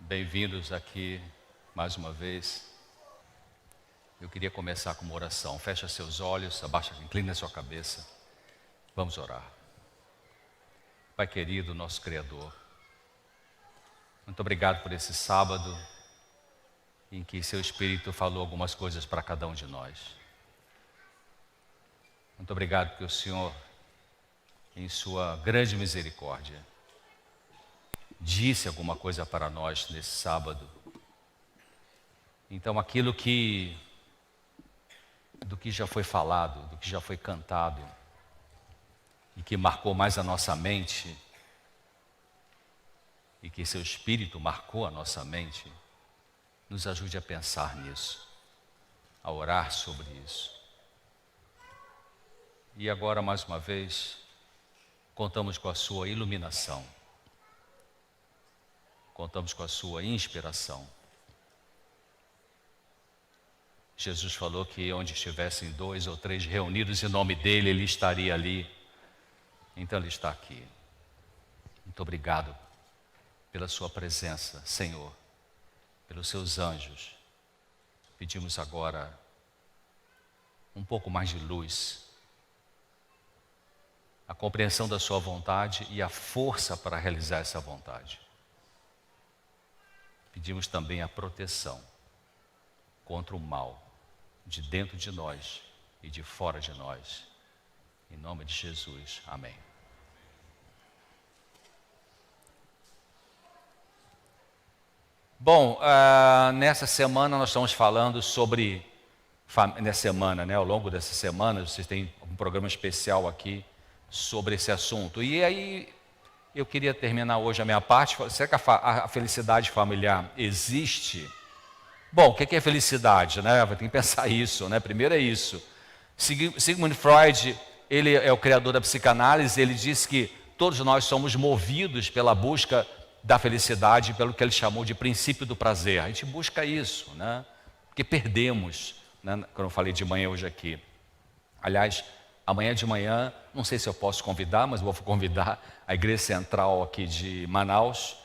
Bem-vindos aqui mais uma vez. Eu queria começar com uma oração. Fecha seus olhos, inclina sua cabeça. Vamos orar. Pai querido, nosso Criador, muito obrigado por esse sábado em que seu Espírito falou algumas coisas para cada um de nós. Muito obrigado porque o Senhor, em sua grande misericórdia, disse alguma coisa para nós nesse sábado. Então do que já foi falado, do que já foi cantado e que marcou mais a nossa mente e que seu Espírito marcou a nossa mente, nos ajude a pensar nisso, a orar sobre isso. E agora, mais uma vez, contamos com a sua iluminação, contamos com a sua inspiração. Jesus falou que onde estivessem 2 ou 3 reunidos em nome dele, ele estaria ali. Então ele está aqui. Muito obrigado pela sua presença, Senhor, pelos seus anjos. Pedimos agora um pouco mais de luz, a compreensão da sua vontade e a força para realizar essa vontade. Pedimos também a proteção contra o mal, de dentro de nós e de fora de nós. Em nome de Jesus, amém. Bom, nessa semana nós estamos falando sobre, ao longo dessa semana, vocês têm um programa especial aqui sobre esse assunto. E aí, eu queria terminar hoje a minha parte. Será que a felicidade familiar existe? Bom, o que é felicidade, né? Tem que pensar isso, né? Primeiro é isso. Sigmund Freud, ele é o criador da psicanálise, ele diz que todos nós somos movidos pela busca da felicidade, pelo que ele chamou de princípio do prazer. A gente busca isso, né? Porque perdemos, né? Quando eu falei de manhã hoje aqui. Aliás, amanhã de manhã, não sei se eu posso convidar, mas vou convidar a Igreja Central aqui de Manaus,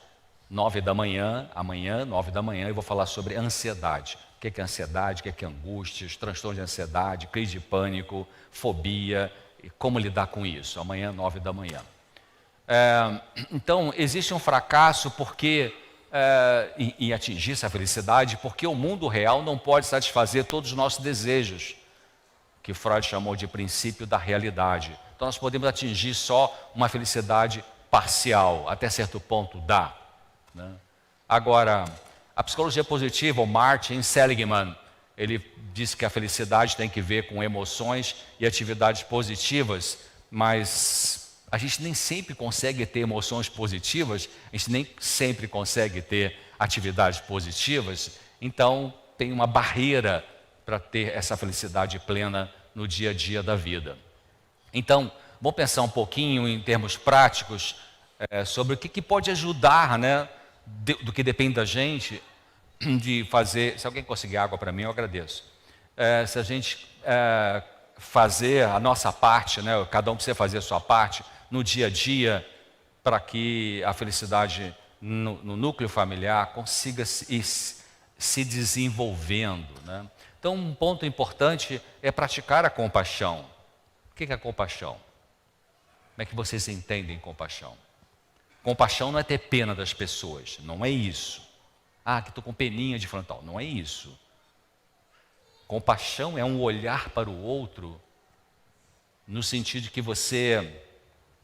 9 da manhã, amanhã, 9 da manhã, eu vou falar sobre ansiedade. O que é ansiedade, o que é angústia, os transtornos de ansiedade, crise de pânico, fobia, e como lidar com isso. Amanhã, 9 da manhã. Então, existe um fracasso em atingir essa felicidade, porque o mundo real não pode satisfazer todos os nossos desejos, que Freud chamou de princípio da realidade. Então, nós podemos atingir só uma felicidade parcial, até certo ponto dá. Né? Agora, a psicologia positiva, o Martin Seligman, ele diz que a felicidade tem que ver com emoções e atividades positivas, mas a gente nem sempre consegue ter emoções positivas, a gente nem sempre consegue ter atividades positivas, então tem uma barreira para ter essa felicidade plena no dia a dia da vida. Então, vamos pensar um pouquinho em termos práticos sobre o que pode ajudar, né, do que depende da gente, de fazer. Se alguém conseguir água para mim, eu agradeço. Se a gente fazer a nossa parte, né, cada um precisa fazer a sua parte no dia a dia, para que a felicidade no núcleo familiar consiga se desenvolvendo, né? Então, um ponto importante é praticar a compaixão. O que é a compaixão? Como é que vocês entendem compaixão? Compaixão não é ter pena das pessoas, não é isso. Que estou com peninha de frontal, não é isso. Compaixão é um olhar para o outro, no sentido de que você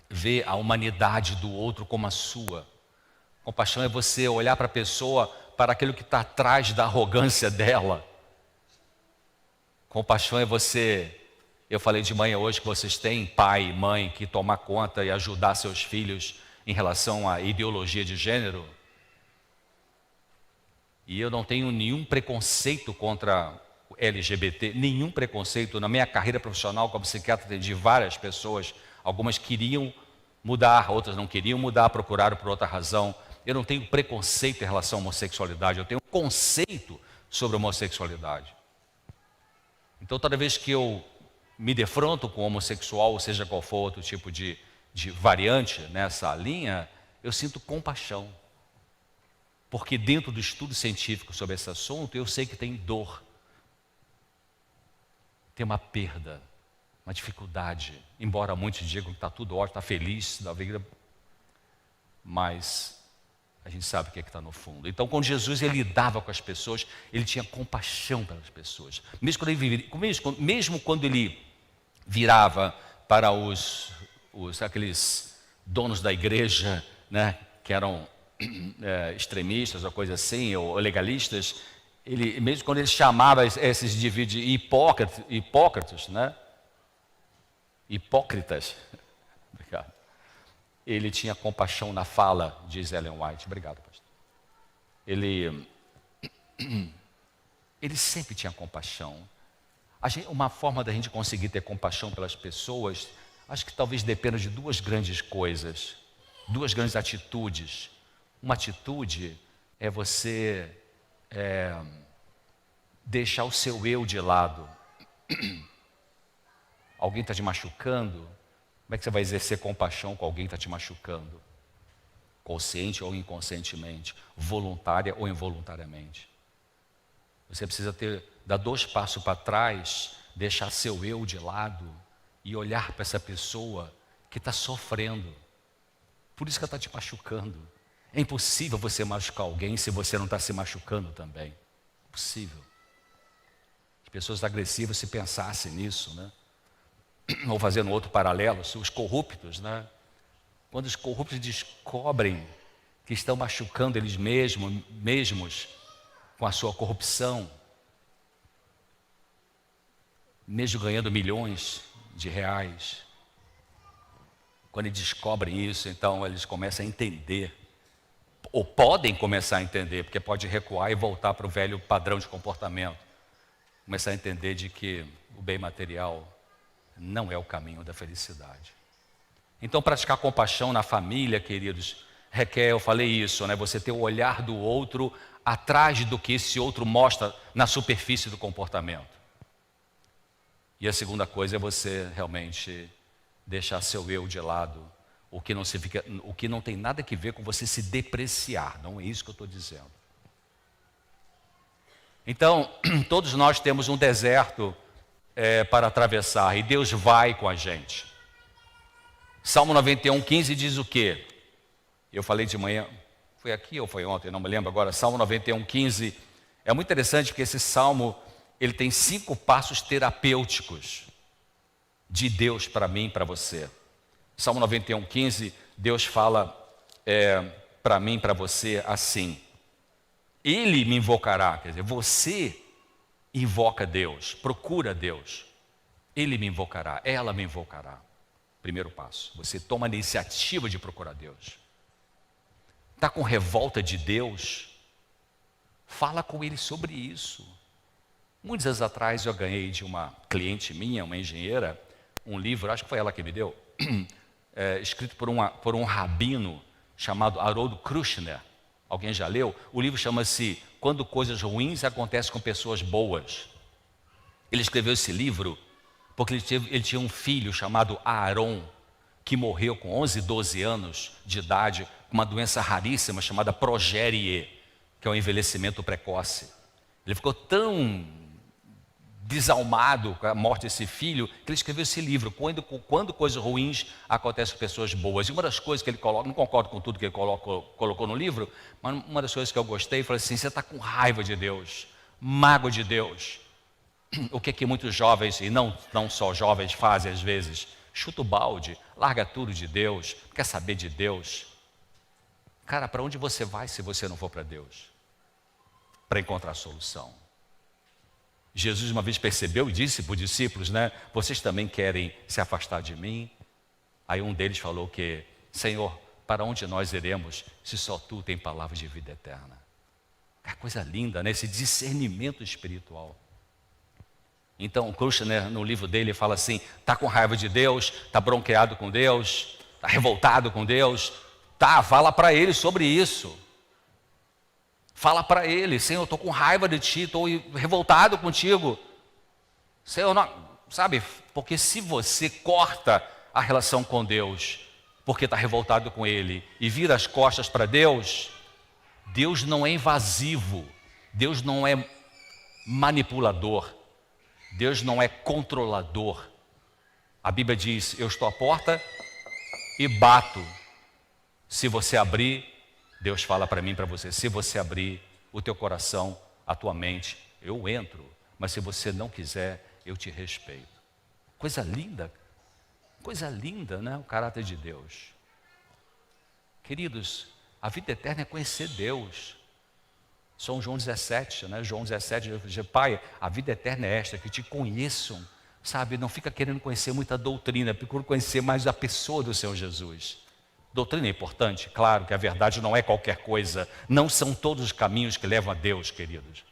vê a humanidade do outro como a sua. Compaixão é você olhar para a pessoa, para aquilo que está atrás da arrogância dela. Compaixão é você... Eu falei de manhã hoje que vocês têm pai e mãe que tomar conta e ajudar seus filhos em relação à ideologia de gênero. E eu não tenho nenhum preconceito contra o LGBT, nenhum preconceito. Na minha carreira profissional como psiquiatra, atendi várias pessoas. Algumas queriam mudar, outras não queriam mudar, procuraram por outra razão. Eu não tenho preconceito em relação à homossexualidade, eu tenho um conceito sobre a homossexualidade. Então, toda vez que eu me defronto com o homossexual, ou seja qual for outro tipo de variante nessa linha, eu sinto compaixão. Porque dentro do estudo científico sobre esse assunto, eu sei que tem dor, tem uma perda, uma dificuldade. Embora muitos digam que está tudo ótimo, está feliz da vida, mas a gente sabe o que é que está no fundo. Então, quando Jesus ele lidava com as pessoas, ele tinha compaixão pelas pessoas. Mesmo quando ele virava para aqueles donos da igreja, né, que eram extremistas ou coisa assim, ou legalistas, mesmo quando ele chamava esses indivíduos de hipócritas, né? Hipócritas. Obrigado. Ele tinha compaixão na fala, diz Ellen White. Obrigado, pastor. Ele sempre tinha compaixão. Uma forma da gente conseguir ter compaixão pelas pessoas, acho que talvez dependa de duas grandes coisas, duas grandes atitudes. Uma atitude é você deixar o seu eu de lado. Alguém está te machucando, como é que você vai exercer compaixão com alguém que está te machucando? Consciente ou inconscientemente, voluntária ou involuntariamente. Você precisa dar 2 passos para trás, deixar seu eu de lado e olhar para essa pessoa que está sofrendo. Por isso que ela está te machucando. É impossível você machucar alguém se você não está se machucando também. Impossível. As pessoas agressivas, se pensassem nisso, né? Ou fazendo outro paralelo, os corruptos, né? Quando os corruptos descobrem que estão machucando eles mesmos com a sua corrupção, mesmo ganhando milhões de reais, quando eles descobrem isso, então eles começam a entender, ou podem começar a entender, porque pode recuar e voltar para o velho padrão de comportamento, começar a entender de que o bem material não é o caminho da felicidade. Então, praticar compaixão na família, queridos, requer, eu falei isso, né? Você ter o olhar do outro atrás do que esse outro mostra na superfície do comportamento. E a segunda coisa é você realmente deixar seu eu de lado, o que não tem nada a ver com você se depreciar, não é isso que eu estou dizendo. Então, todos nós temos um deserto para atravessar, e Deus vai com a gente. Salmo 91:15 diz o quê? Eu falei de manhã, foi aqui ou foi ontem, não me lembro agora. Salmo 91:15 é muito interessante porque esse salmo ele tem 5 passos terapêuticos de Deus para mim e para você. Salmo 91:15, Deus fala para mim e para você assim: Ele me invocará, quer dizer, você invoca Deus, procura Deus. Ele me invocará, ela me invocará. Primeiro passo, você toma a iniciativa de procurar Deus. Está com revolta de Deus? Fala com Ele sobre isso. Muitos anos atrás eu ganhei de uma cliente minha, uma engenheira, um livro, acho que foi ela que me deu, escrito por um rabino chamado Harold Kushner. Alguém já leu? O livro chama-se Quando Coisas Ruins Acontecem com Pessoas Boas. Ele escreveu esse livro porque ele tinha um filho chamado Aaron, que morreu com 11, 12 anos de idade, com uma doença raríssima chamada progérie, que é o envelhecimento precoce. Ele ficou tão desalmado com a morte desse filho, que ele escreveu esse livro, Quando Coisas Ruins Acontecem com Pessoas Boas. E uma das coisas que ele coloca, não concordo com tudo que ele colocou no livro, mas uma das coisas que eu gostei, foi assim: você está com raiva de Deus, mágoa de Deus. O que muitos jovens, e não só jovens, fazem às vezes? Chuta o balde, larga tudo de Deus, quer saber de Deus. Cara, para onde você vai se você não for para Deus? Para encontrar a solução. Jesus uma vez percebeu e disse para os discípulos, né? Vocês também querem se afastar de mim? Aí um deles falou que: Senhor, para onde nós iremos se só Tu tem palavra de vida eterna? É coisa linda, né? Esse discernimento espiritual. Então, o Kushner, no livro dele, fala assim: está com raiva de Deus, está bronqueado com Deus, está revoltado com Deus. Tá, fala para ele sobre isso. Fala para ele: Senhor, eu estou com raiva de Ti, estou revoltado contigo. Senhor, não, sabe, porque se você corta a relação com Deus, porque está revoltado com Ele, e vira as costas para Deus, Deus não é invasivo, Deus não é manipulador, Deus não é controlador. A Bíblia diz, eu estou à porta e bato. Se você abrir, Deus fala para mim e para você, se você abrir o teu coração, a tua mente, eu entro. Mas se você não quiser, eu te respeito. Coisa linda, né? O caráter de Deus. Queridos, a vida eterna é conhecer Deus. São João 17, né? João 17, diz, Pai, a vida eterna é esta, que te conheçam, sabe? Não fica querendo conhecer muita doutrina, procura conhecer mais a pessoa do Senhor Jesus. Doutrina é importante, claro que a verdade não é qualquer coisa, não são todos os caminhos que levam a Deus, queridos.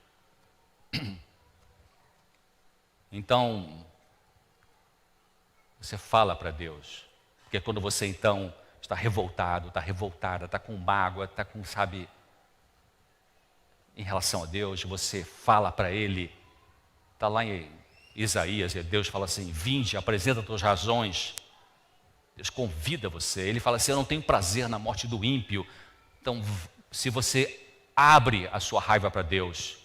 Então, você fala para Deus, porque quando você então está revoltado, está revoltada, está com mágoa, está com, sabe, em relação a Deus, você fala para Ele, está lá em Isaías, e Deus fala assim, vinde, apresenta as tuas razões, Deus convida você, Ele fala assim, eu não tenho prazer na morte do ímpio. Então, se você abre a sua raiva para Deus,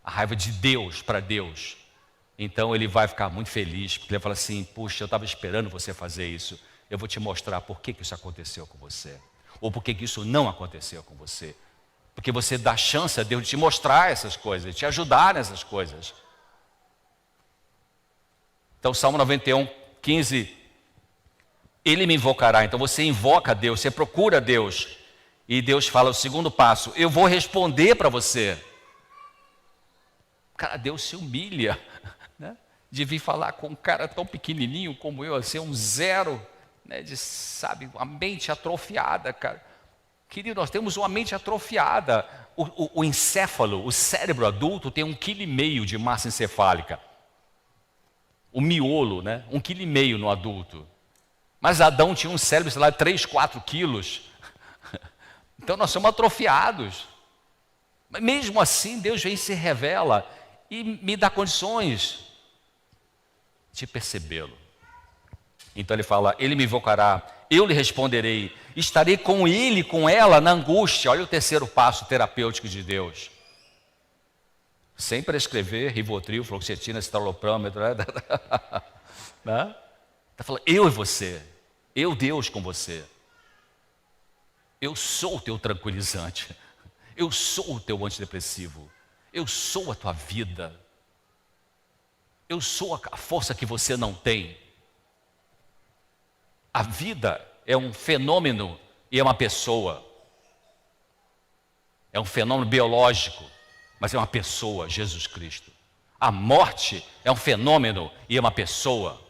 a raiva de Deus para Deus, então Ele vai ficar muito feliz, porque Ele vai falar assim, puxa, eu estava esperando você fazer isso, eu vou te mostrar por que isso aconteceu com você, ou por que isso não aconteceu com você, porque você dá chance a Deus de te mostrar essas coisas, de te ajudar nessas coisas. Então, Salmo 91, 15, Ele me invocará. Então você invoca a Deus, você procura a Deus, e Deus fala o segundo passo, eu vou responder para você. Cara, Deus se humilha, né? De vir falar com um cara tão pequenininho como eu, assim, um zero, né? De, sabe, uma mente atrofiada, cara. Querido, nós temos uma mente atrofiada. O encéfalo, o cérebro adulto tem 1,5 kg de massa encefálica. O miolo, né? 1,5 kg no adulto. Mas Adão tinha um cérebro, sei lá, de 3, 4 quilos. Então nós somos atrofiados. Mas mesmo assim, Deus vem e se revela e me dá condições de percebê-lo. Então ele fala, Ele me invocará, eu lhe responderei, estarei com ele, com ela na angústia. Olha o terceiro passo terapêutico de Deus. Sem prescrever Rivotril, fluoxetina, citalopram, né? Está falando, eu e você, eu Deus com você. Eu sou o teu tranquilizante, eu sou o teu antidepressivo, eu sou a tua vida, eu sou a força que você não tem. A vida é um fenômeno e é uma pessoa. É um fenômeno biológico, mas é uma pessoa, Jesus Cristo. A morte é um fenômeno e é uma pessoa.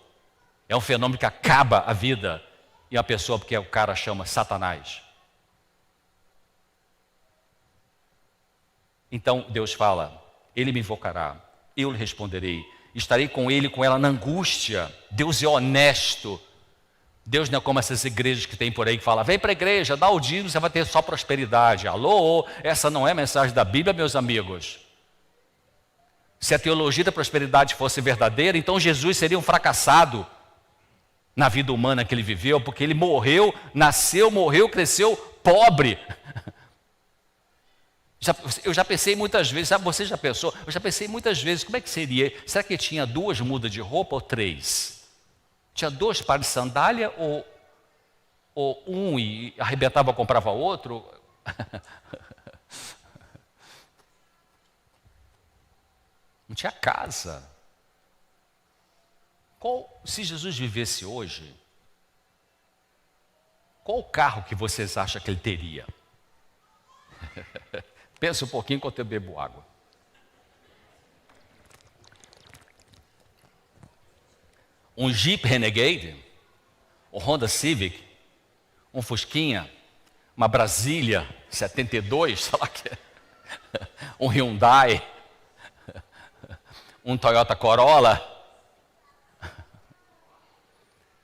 É um fenômeno que acaba a vida e a pessoa, porque o cara chama Satanás. Então Deus fala, Ele me invocará, eu lhe responderei, estarei com ele, com ela na angústia. Deus é honesto. Deus não é como essas igrejas que tem por aí que fala, vem para a igreja, dá o dízimo, você vai ter só prosperidade. Alô, essa não é a mensagem da Bíblia, meus amigos. Se a teologia da prosperidade fosse verdadeira, então Jesus seria um fracassado na vida humana que ele viveu, porque ele morreu, nasceu, morreu, cresceu pobre. Eu já pensei muitas vezes, sabe, você já pensou? Eu já pensei muitas vezes, como é que seria? Será que tinha 2 mudas de roupa ou 3? Tinha 2 pares de sandália ou um e arrebentava, comprava outro? Não tinha casa. Se Jesus vivesse hoje, qual o carro que vocês acham que ele teria? Pensa um pouquinho enquanto eu bebo água. Um Jeep Renegade, um Honda Civic, um Fusquinha, uma Brasília 72, sei lá que é, um Hyundai, um Toyota Corolla.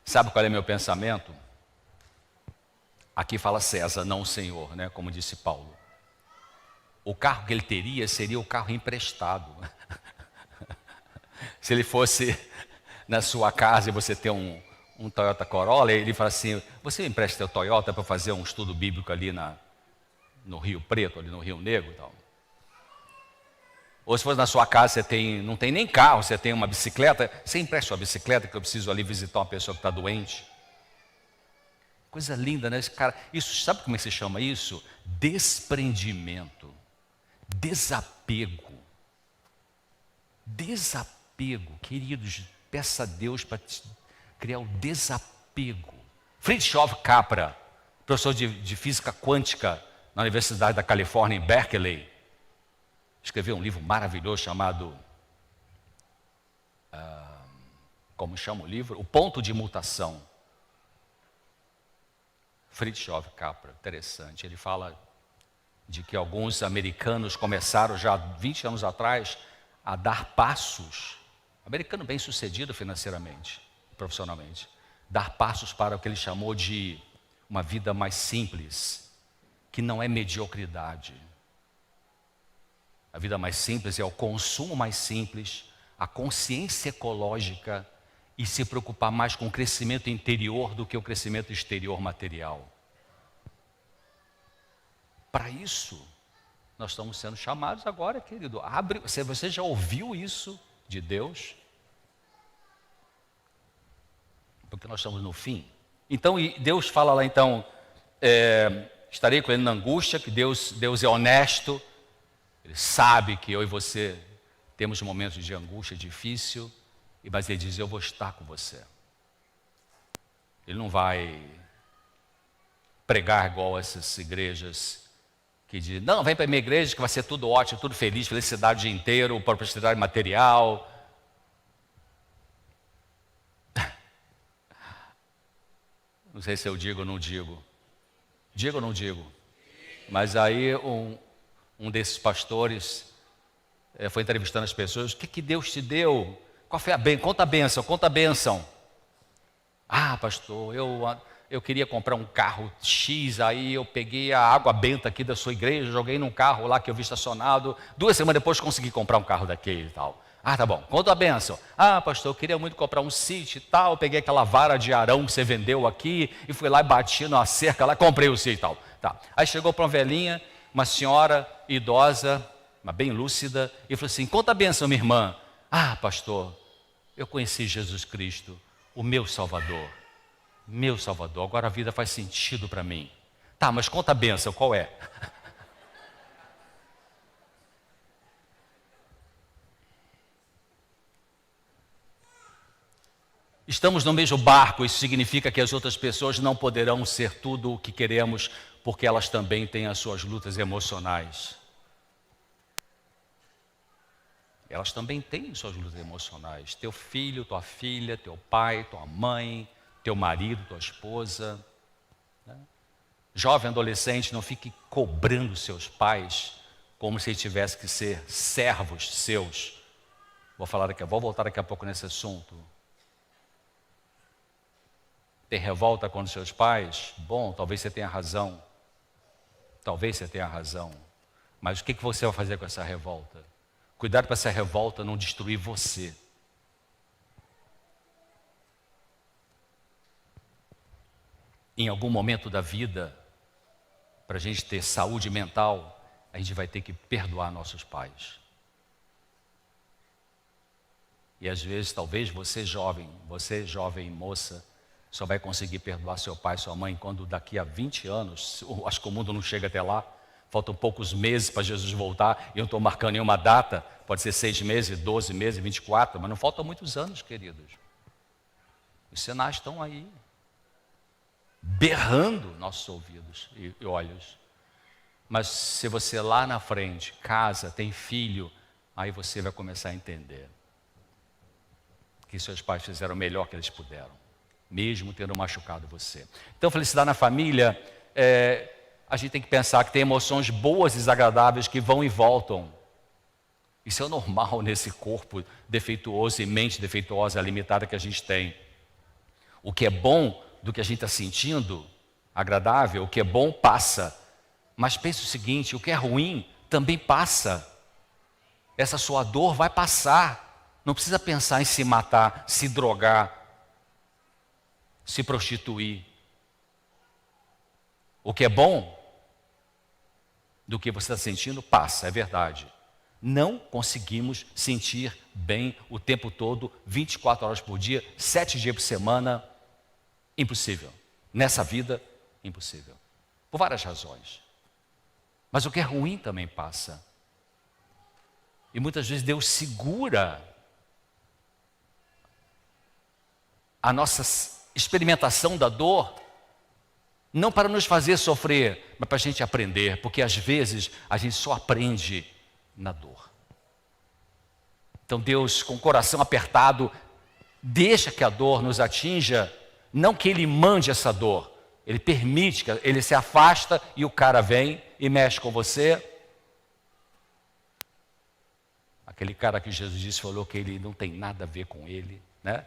Sabe qual é meu pensamento? Aqui fala César, não o Senhor, né? Como disse Paulo. O carro que ele teria seria o carro emprestado. Se ele fosse na sua casa e você tem um Toyota Corolla, ele fala assim, você me empresta o Toyota para fazer um estudo bíblico ali no Rio Preto, ali no Rio Negro e tal. Ou se for na sua casa, não tem nem carro, você tem uma bicicleta, você empresta sua bicicleta, que eu preciso ali visitar uma pessoa que está doente. Coisa linda, né? Esse cara, isso, sabe como é que se chama isso? Desprendimento, desapego. Desapego, queridos, peça a Deus para criar o desapego. Fritjof Capra, professor de física quântica na Universidade da Califórnia, em Berkeley, escreveu um livro maravilhoso chamado, como chama o livro? O Ponto de Mutação. Fritjof Capra, interessante. Ele fala de que alguns americanos começaram já 20 anos atrás a dar passos, americano bem sucedido financeiramente, profissionalmente, dar passos para o que ele chamou de uma vida mais simples, que não é mediocridade. A vida mais simples é o consumo mais simples, a consciência ecológica e se preocupar mais com o crescimento interior do que o crescimento exterior material. Para isso, nós estamos sendo chamados agora, querido. Você já ouviu isso de Deus? Porque nós estamos no fim. Então, Deus fala lá então, estarei com ele na angústia, que Deus é honesto, Ele sabe que eu e você temos momentos de angústia difícil, mas Ele diz, eu vou estar com você. Ele não vai pregar igual essas igrejas que dizem, não, vem para a minha igreja que vai ser tudo ótimo, tudo feliz, felicidade o dia inteiro, prosperidade material. Não sei se eu digo ou não digo. Digo ou não digo? Mas aí um desses pastores foi entrevistando as pessoas, o que Deus te deu? Qual foi a bênção? Conta a bênção, conta a bênção. Ah, pastor, eu queria comprar um carro X, aí eu peguei a água benta aqui da sua igreja, joguei num carro lá que eu vi estacionado, 2 semanas depois consegui comprar um carro daquele e tal. Ah, tá bom, conta a bênção. Ah, pastor, eu queria muito comprar um sítio e tal, eu peguei aquela vara de arão que você vendeu aqui, e fui lá e bati numa cerca lá, comprei o sítio e tal. Tá. Aí chegou para uma velhinha, uma senhora idosa, mas bem lúcida, e falou assim, conta a bênção, minha irmã. Ah, pastor, eu conheci Jesus Cristo, o meu Salvador. Meu Salvador, agora a vida faz sentido para mim. Tá, mas conta a bênção, qual é? Estamos no mesmo barco, isso significa que as outras pessoas não poderão ser tudo o que queremos, porque elas também têm as suas lutas emocionais. Elas também têm suas lutas emocionais. Teu filho, tua filha, teu pai, tua mãe, teu marido, tua esposa. Né? Jovem adolescente, não fique cobrando seus pais como se tivesse que ser servos seus. Vou voltar daqui a pouco nesse assunto. Tem revolta contra seus pais? Bom, talvez você tenha razão. Talvez você tenha razão. Mas o que você vai fazer com essa revolta? Cuidado para essa revolta não destruir você. Em algum momento da vida, para a gente ter saúde mental, a gente vai ter que perdoar nossos pais. E às vezes, talvez você jovem moça, só vai conseguir perdoar seu pai e sua mãe quando daqui a 20 anos, acho que o mundo não chega até lá, faltam poucos meses para Jesus voltar, e eu não estou marcando nenhuma data, pode ser 6 meses, 12 meses, 24, mas não faltam muitos anos, queridos. Os sinais estão aí, berrando nossos ouvidos e olhos. Mas se você lá na frente, casa, tem filho, aí você vai começar a entender que seus pais fizeram o melhor que eles puderam, mesmo tendo machucado você. Então, felicidade na família, a gente tem que pensar que tem emoções boas e desagradáveis que vão e voltam. Isso é normal nesse corpo defeituoso e mente defeituosa, limitada que a gente tem. O que é bom do que a gente está sentindo, agradável, o que é bom passa. Mas pense o seguinte, o que é ruim também passa. Essa sua dor vai passar. Não precisa pensar em se matar, se drogar, se prostituir. O que é bom do que você está sentindo, passa, é verdade. Não conseguimos sentir bem o tempo todo, 24 horas por dia, 7 dias por semana. Impossível. Nessa vida, impossível. Por várias razões. Mas o que é ruim também passa. E muitas vezes Deus segura a nossa experimentação da dor, não para nos fazer sofrer, mas para a gente aprender, porque às vezes a gente só aprende na dor. Então Deus, com o coração apertado, deixa que a dor nos atinja, não que Ele mande essa dor, Ele permite, que Ele se afasta e o cara vem e mexe com você. Aquele cara que Jesus disse, falou que ele não tem nada a ver com ele, né?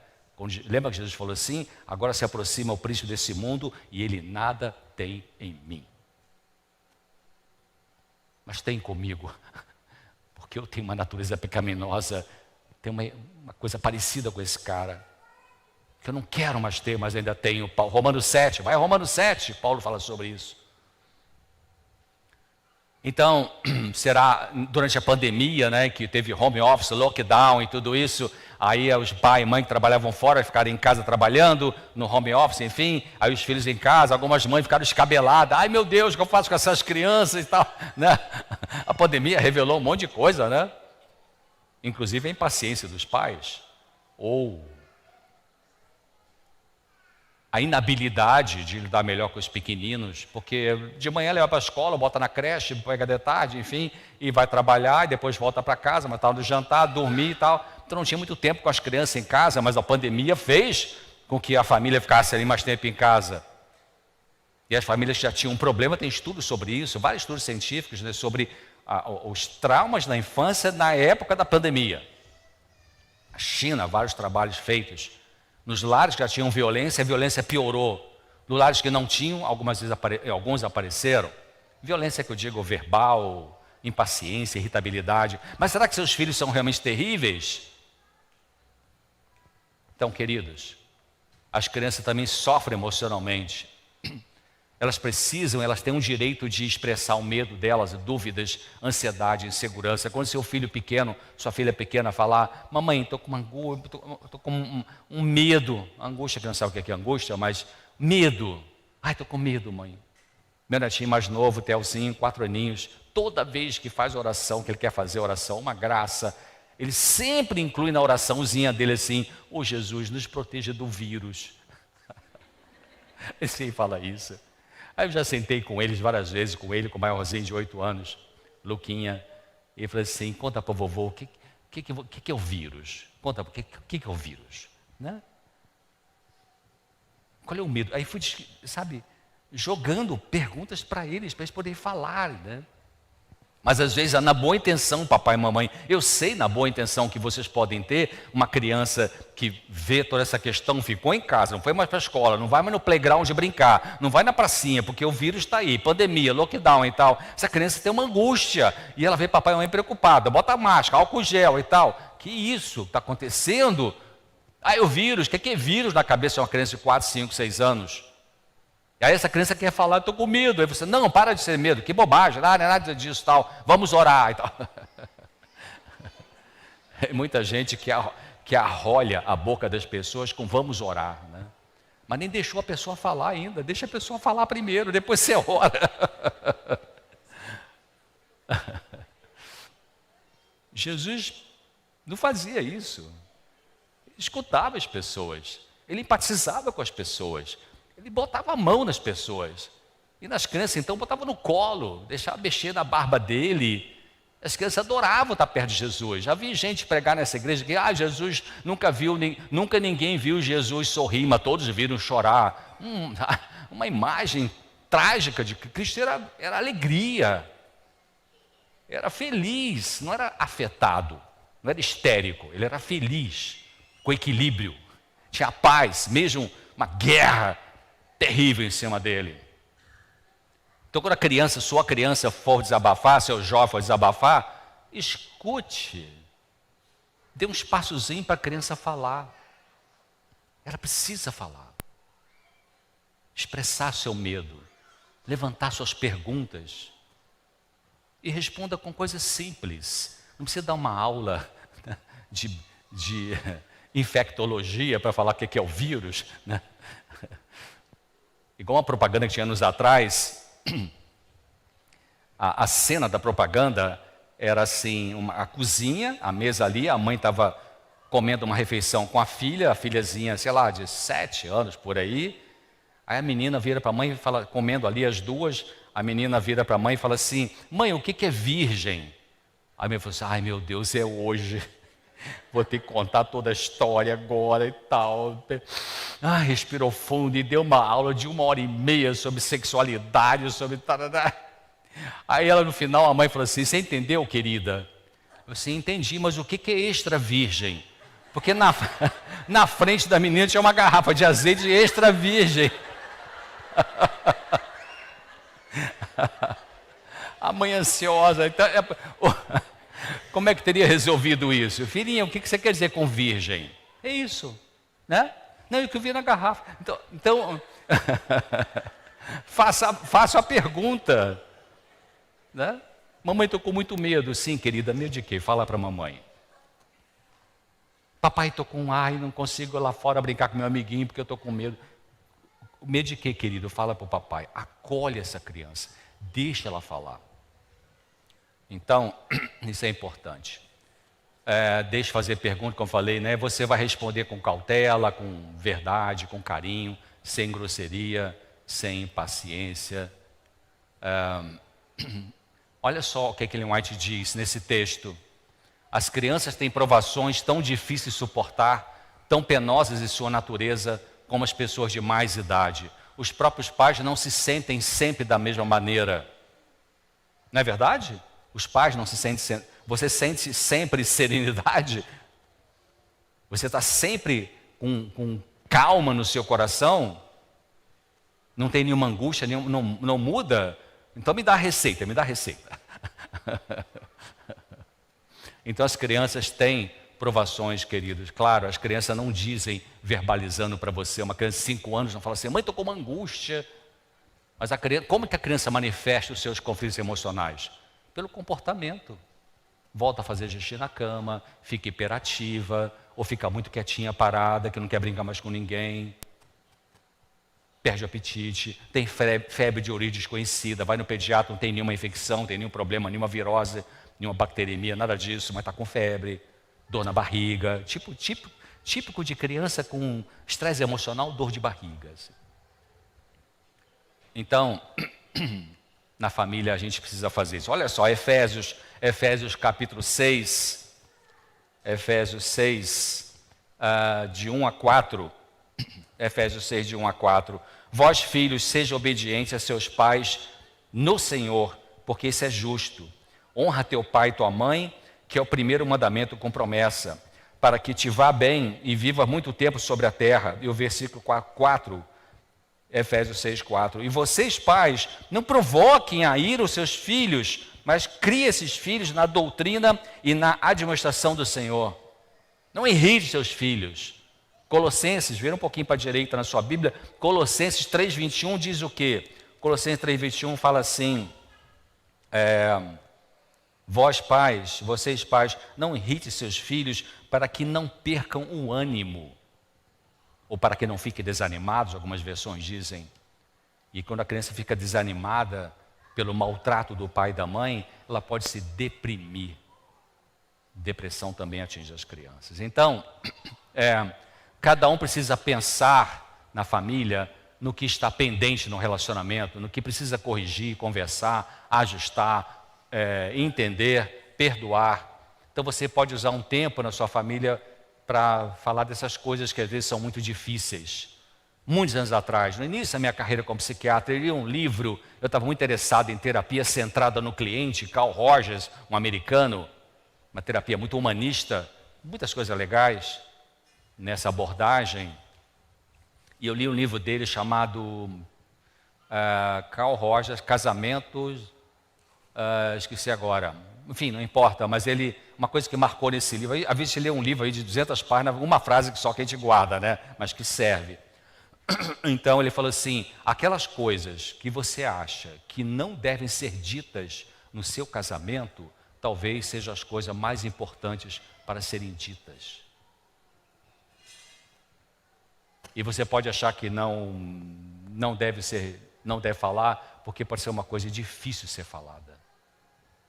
Lembra que Jesus falou assim, agora se aproxima o príncipe desse mundo e ele nada tem em mim. Mas tem comigo, porque eu tenho uma natureza pecaminosa, tenho uma coisa parecida com esse cara, que eu não quero mais ter, mas ainda tenho. Romanos 7, vai a Romanos 7, Paulo fala sobre isso. Então, será durante a pandemia, né, que teve home office, lockdown e tudo isso, aí os pai e mãe que trabalhavam fora ficaram em casa trabalhando, no home office, enfim, aí os filhos em casa, algumas mães ficaram escabeladas, ai meu Deus, o que eu faço com essas crianças e tal, né? A pandemia revelou um monte de coisa, né? Inclusive a impaciência dos pais, ou a inabilidade de lidar melhor com os pequeninos, porque de manhã leva para a escola, bota na creche, pega de tarde, enfim, e vai trabalhar, e depois volta para casa, mas estava no jantar, dormir e tal. Então não tinha muito tempo com as crianças em casa, mas a pandemia fez com que a família ficasse ali mais tempo em casa. E as famílias que já tinham um problema, tem estudos sobre isso, vários estudos científicos, né, sobre os traumas na infância na época da pandemia. A China, vários trabalhos feitos. Nos lares que já tinham violência, a violência piorou. Nos lares que não tinham, alguns apareceram. Violência que eu digo verbal, impaciência, irritabilidade. Mas será que seus filhos são realmente terríveis? Então, queridos, as crianças também sofrem emocionalmente. Elas têm um direito de expressar o medo delas, dúvidas, ansiedade, insegurança. Quando seu filho pequeno, sua filha pequena falar, mamãe, estou com uma angústia, estou com um medo. Angústia, que não sabe o que é angústia, mas medo. Ai, estou com medo, mãe. Meu netinho mais novo, Telzinho, 4 aninhos, toda vez que faz oração, que ele quer fazer oração, uma graça, ele sempre inclui na oraçãozinha dele assim, ô Jesus, nos proteja do vírus. Ele sempre fala isso. Aí eu já sentei com eles várias vezes, com ele, com o maiorzinho de 8 anos, Luquinha, e falei assim, conta para o vovô, o que é o vírus? Conta, o que é o vírus? Né? Qual é o medo? Aí fui, sabe, jogando perguntas para eles poderem falar, né? Mas às vezes, na boa intenção, papai e mamãe, eu sei na boa intenção que vocês podem ter, uma criança que vê toda essa questão, ficou em casa, não foi mais para a escola, não vai mais no playground brincar, não vai na pracinha, porque o vírus está aí, pandemia, lockdown e tal. Essa criança tem uma angústia, e ela vê papai e mamãe preocupada, bota máscara, álcool gel e tal. Que isso está acontecendo? Aí o vírus, o que é vírus na cabeça de uma criança de 4, 5, 6 anos? E aí essa criança quer falar, estou com medo. Aí você, não, para de ser medo, que bobagem, não é nada disso, tal, vamos orar e tal. Tem muita gente que arrolha a boca das pessoas com vamos orar, né? Mas nem deixou a pessoa falar ainda, deixa a pessoa falar primeiro, depois você ora. Jesus não fazia isso, ele escutava as pessoas, ele empatizava com as pessoas. Ele botava a mão nas pessoas. E nas crianças, então, botava no colo, deixava mexer na barba dele. As crianças adoravam estar perto de Jesus. Já vi gente pregar nessa igreja que, Jesus nunca ninguém viu Jesus sorrir, mas todos viram chorar. Uma imagem trágica de que Cristo era alegria. Era feliz, não era afetado, não era histérico. Ele era feliz, com equilíbrio. Tinha paz, mesmo uma guerra terrível em cima dele. Então, quando sua criança for desabafar, seu jovem for desabafar, escute. Dê um espaçozinho para a criança falar. Ela precisa falar. Expressar seu medo. Levantar suas perguntas. E responda com coisas simples. Não precisa dar uma aula de infectologia para falar o que é o vírus, né? Igual uma propaganda que tinha anos atrás, a cena da propaganda era assim, a cozinha, a mesa ali, a mãe estava comendo uma refeição com a filhazinha, sei lá, de 7 anos por aí. Aí a menina vira para a mãe e fala, comendo ali as duas, a menina vira para a mãe e fala assim, mãe, o que é virgem? Aí a mãe falou assim, ai meu Deus, é hoje. Vou ter que contar toda a história agora e tal. Respirou fundo e deu uma aula de 1h30 sobre sexualidade, sobre... Aí ela no final, a mãe falou assim, você entendeu, querida? Eu assim, entendi, mas o que é extra virgem? Porque na frente da menina tinha uma garrafa de azeite extra virgem. A mãe ansiosa, então... Como é que teria resolvido isso? Filhinha, o que você quer dizer com virgem? É isso, né? Não, eu que vi na garrafa. Então faça a pergunta, né? Mamãe, estou com muito medo. Sim, querida, medo de quê? Fala para a mamãe. Papai, estou com não consigo ir lá fora brincar com meu amiguinho porque eu estou com medo. Medo de quê, querido? Fala para o papai. Acolhe essa criança, deixa ela falar. Então, isso é importante. Deixe fazer pergunta, como eu falei, né? Você vai responder com cautela, com verdade, com carinho, sem grosseria, sem impaciência. Olha só o que Ellen White diz nesse texto. As crianças têm provações tão difíceis de suportar, tão penosas em sua natureza, como as pessoas de mais idade. Os próprios pais não se sentem sempre da mesma maneira. Não é verdade? Os pais não se sentem... Você sente sempre serenidade? Você está sempre com calma no seu coração? Não tem nenhuma angústia, não muda? Então me dá a receita, me dá a receita. Então as crianças têm provações, queridos. Claro, as crianças não dizem, verbalizando para você. Uma criança de 5 anos não fala assim, mãe, estou com uma angústia. Mas como que a criança manifesta os seus conflitos emocionais? Pelo comportamento. Volta a fazer xixi na cama, fica hiperativa, ou fica muito quietinha, parada, que não quer brincar mais com ninguém. Perde o apetite, tem febre de origem desconhecida, vai no pediatra, não tem nenhuma infecção, não tem nenhum problema, nenhuma virose, nenhuma bacteremia, nada disso, mas está com febre, dor na barriga, típico de criança com estresse emocional, dor de barriga. Assim. Então, na família a gente precisa fazer isso. Olha só, Efésios capítulo 6, Efésios 6, de 1 a 4, Efésios 6, de 1 a 4. Vós, filhos, sejam obedientes a seus pais no Senhor, porque isso é justo. Honra teu pai e tua mãe, que é o primeiro mandamento com promessa, para que te vá bem e viva muito tempo sobre a terra. E o versículo 4, Efésios 6, 4. E vocês, pais, não provoquem a ira os seus filhos, mas criem esses filhos na doutrina e na administração do Senhor. Não irrite seus filhos. Colossenses, vira um pouquinho para a direita na sua Bíblia, Colossenses 3,21 diz o quê? Colossenses 3,21 fala assim, vocês pais, não irritem seus filhos para que não percam o ânimo, ou para que não fiquem desanimados, algumas versões dizem. E quando a criança fica desanimada pelo maltrato do pai e da mãe, ela pode se deprimir. Depressão também atinge as crianças. Então, cada um precisa pensar na família, no que está pendente no relacionamento, no que precisa corrigir, conversar, ajustar, entender, perdoar. Então você pode usar um tempo na sua família para falar dessas coisas que às vezes são muito difíceis. Muitos anos atrás, no início da minha carreira como psiquiatra, eu li um livro, eu estava muito interessado em terapia centrada no cliente, Carl Rogers, um americano, uma terapia muito humanista, muitas coisas legais nessa abordagem. E eu li um livro dele chamado Carl Rogers, Casamentos, esqueci agora, enfim, não importa, mas uma coisa que marcou nesse livro, às vezes você lê um livro aí de 200 páginas, uma frase que só que a gente guarda, né? Mas que serve. Então ele falou assim, aquelas coisas que você acha que não devem ser ditas, no seu casamento, talvez sejam as coisas mais importantes para serem ditas. E você pode achar que não deve falar, porque pode ser uma coisa difícil ser falada.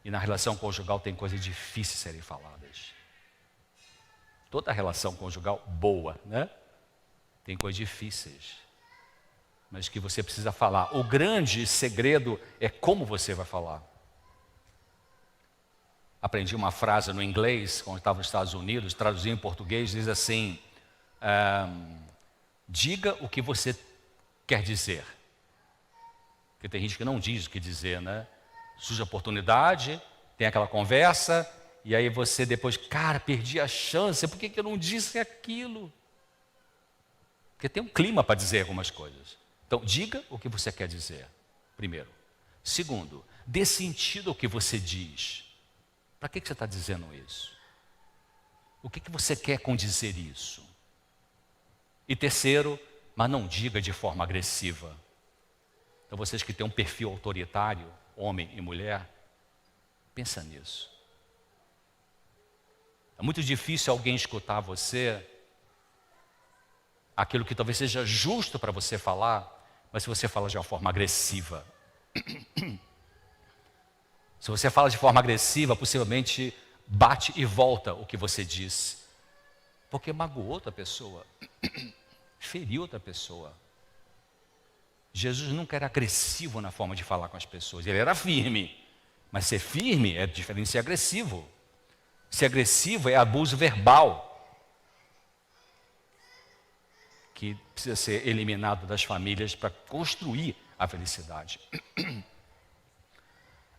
E na relação conjugal tem coisas difíceis serem faladas. Toda relação conjugal boa, né? Tem coisas difíceis, mas que você precisa falar. O grande segredo é como você vai falar. Aprendi uma frase no inglês, quando estava nos Estados Unidos, traduzi em português, diz assim: diga o que você quer dizer. Porque tem gente que não diz o que dizer, né? Surge a oportunidade, tem aquela conversa, e aí você depois, cara, perdi a chance, por que eu não disse aquilo? Porque tem um clima para dizer algumas coisas. Então, diga o que você quer dizer, primeiro. Segundo, dê sentido ao que você diz. Para que você está dizendo isso? O que você quer com dizer isso? E terceiro, mas não diga de forma agressiva. Então, vocês que têm um perfil autoritário, homem e mulher, pensa nisso. É muito difícil alguém escutar você, aquilo que talvez seja justo para você falar, mas se você fala de uma forma agressiva. Se você fala de forma agressiva, possivelmente bate e volta o que você disse. Porque magoou outra pessoa, feriu outra pessoa. Jesus nunca era agressivo na forma de falar com as pessoas, ele era firme. Mas ser firme é diferente de ser agressivo. Ser agressivo é abuso verbal, que precisa ser eliminado das famílias para construir a felicidade.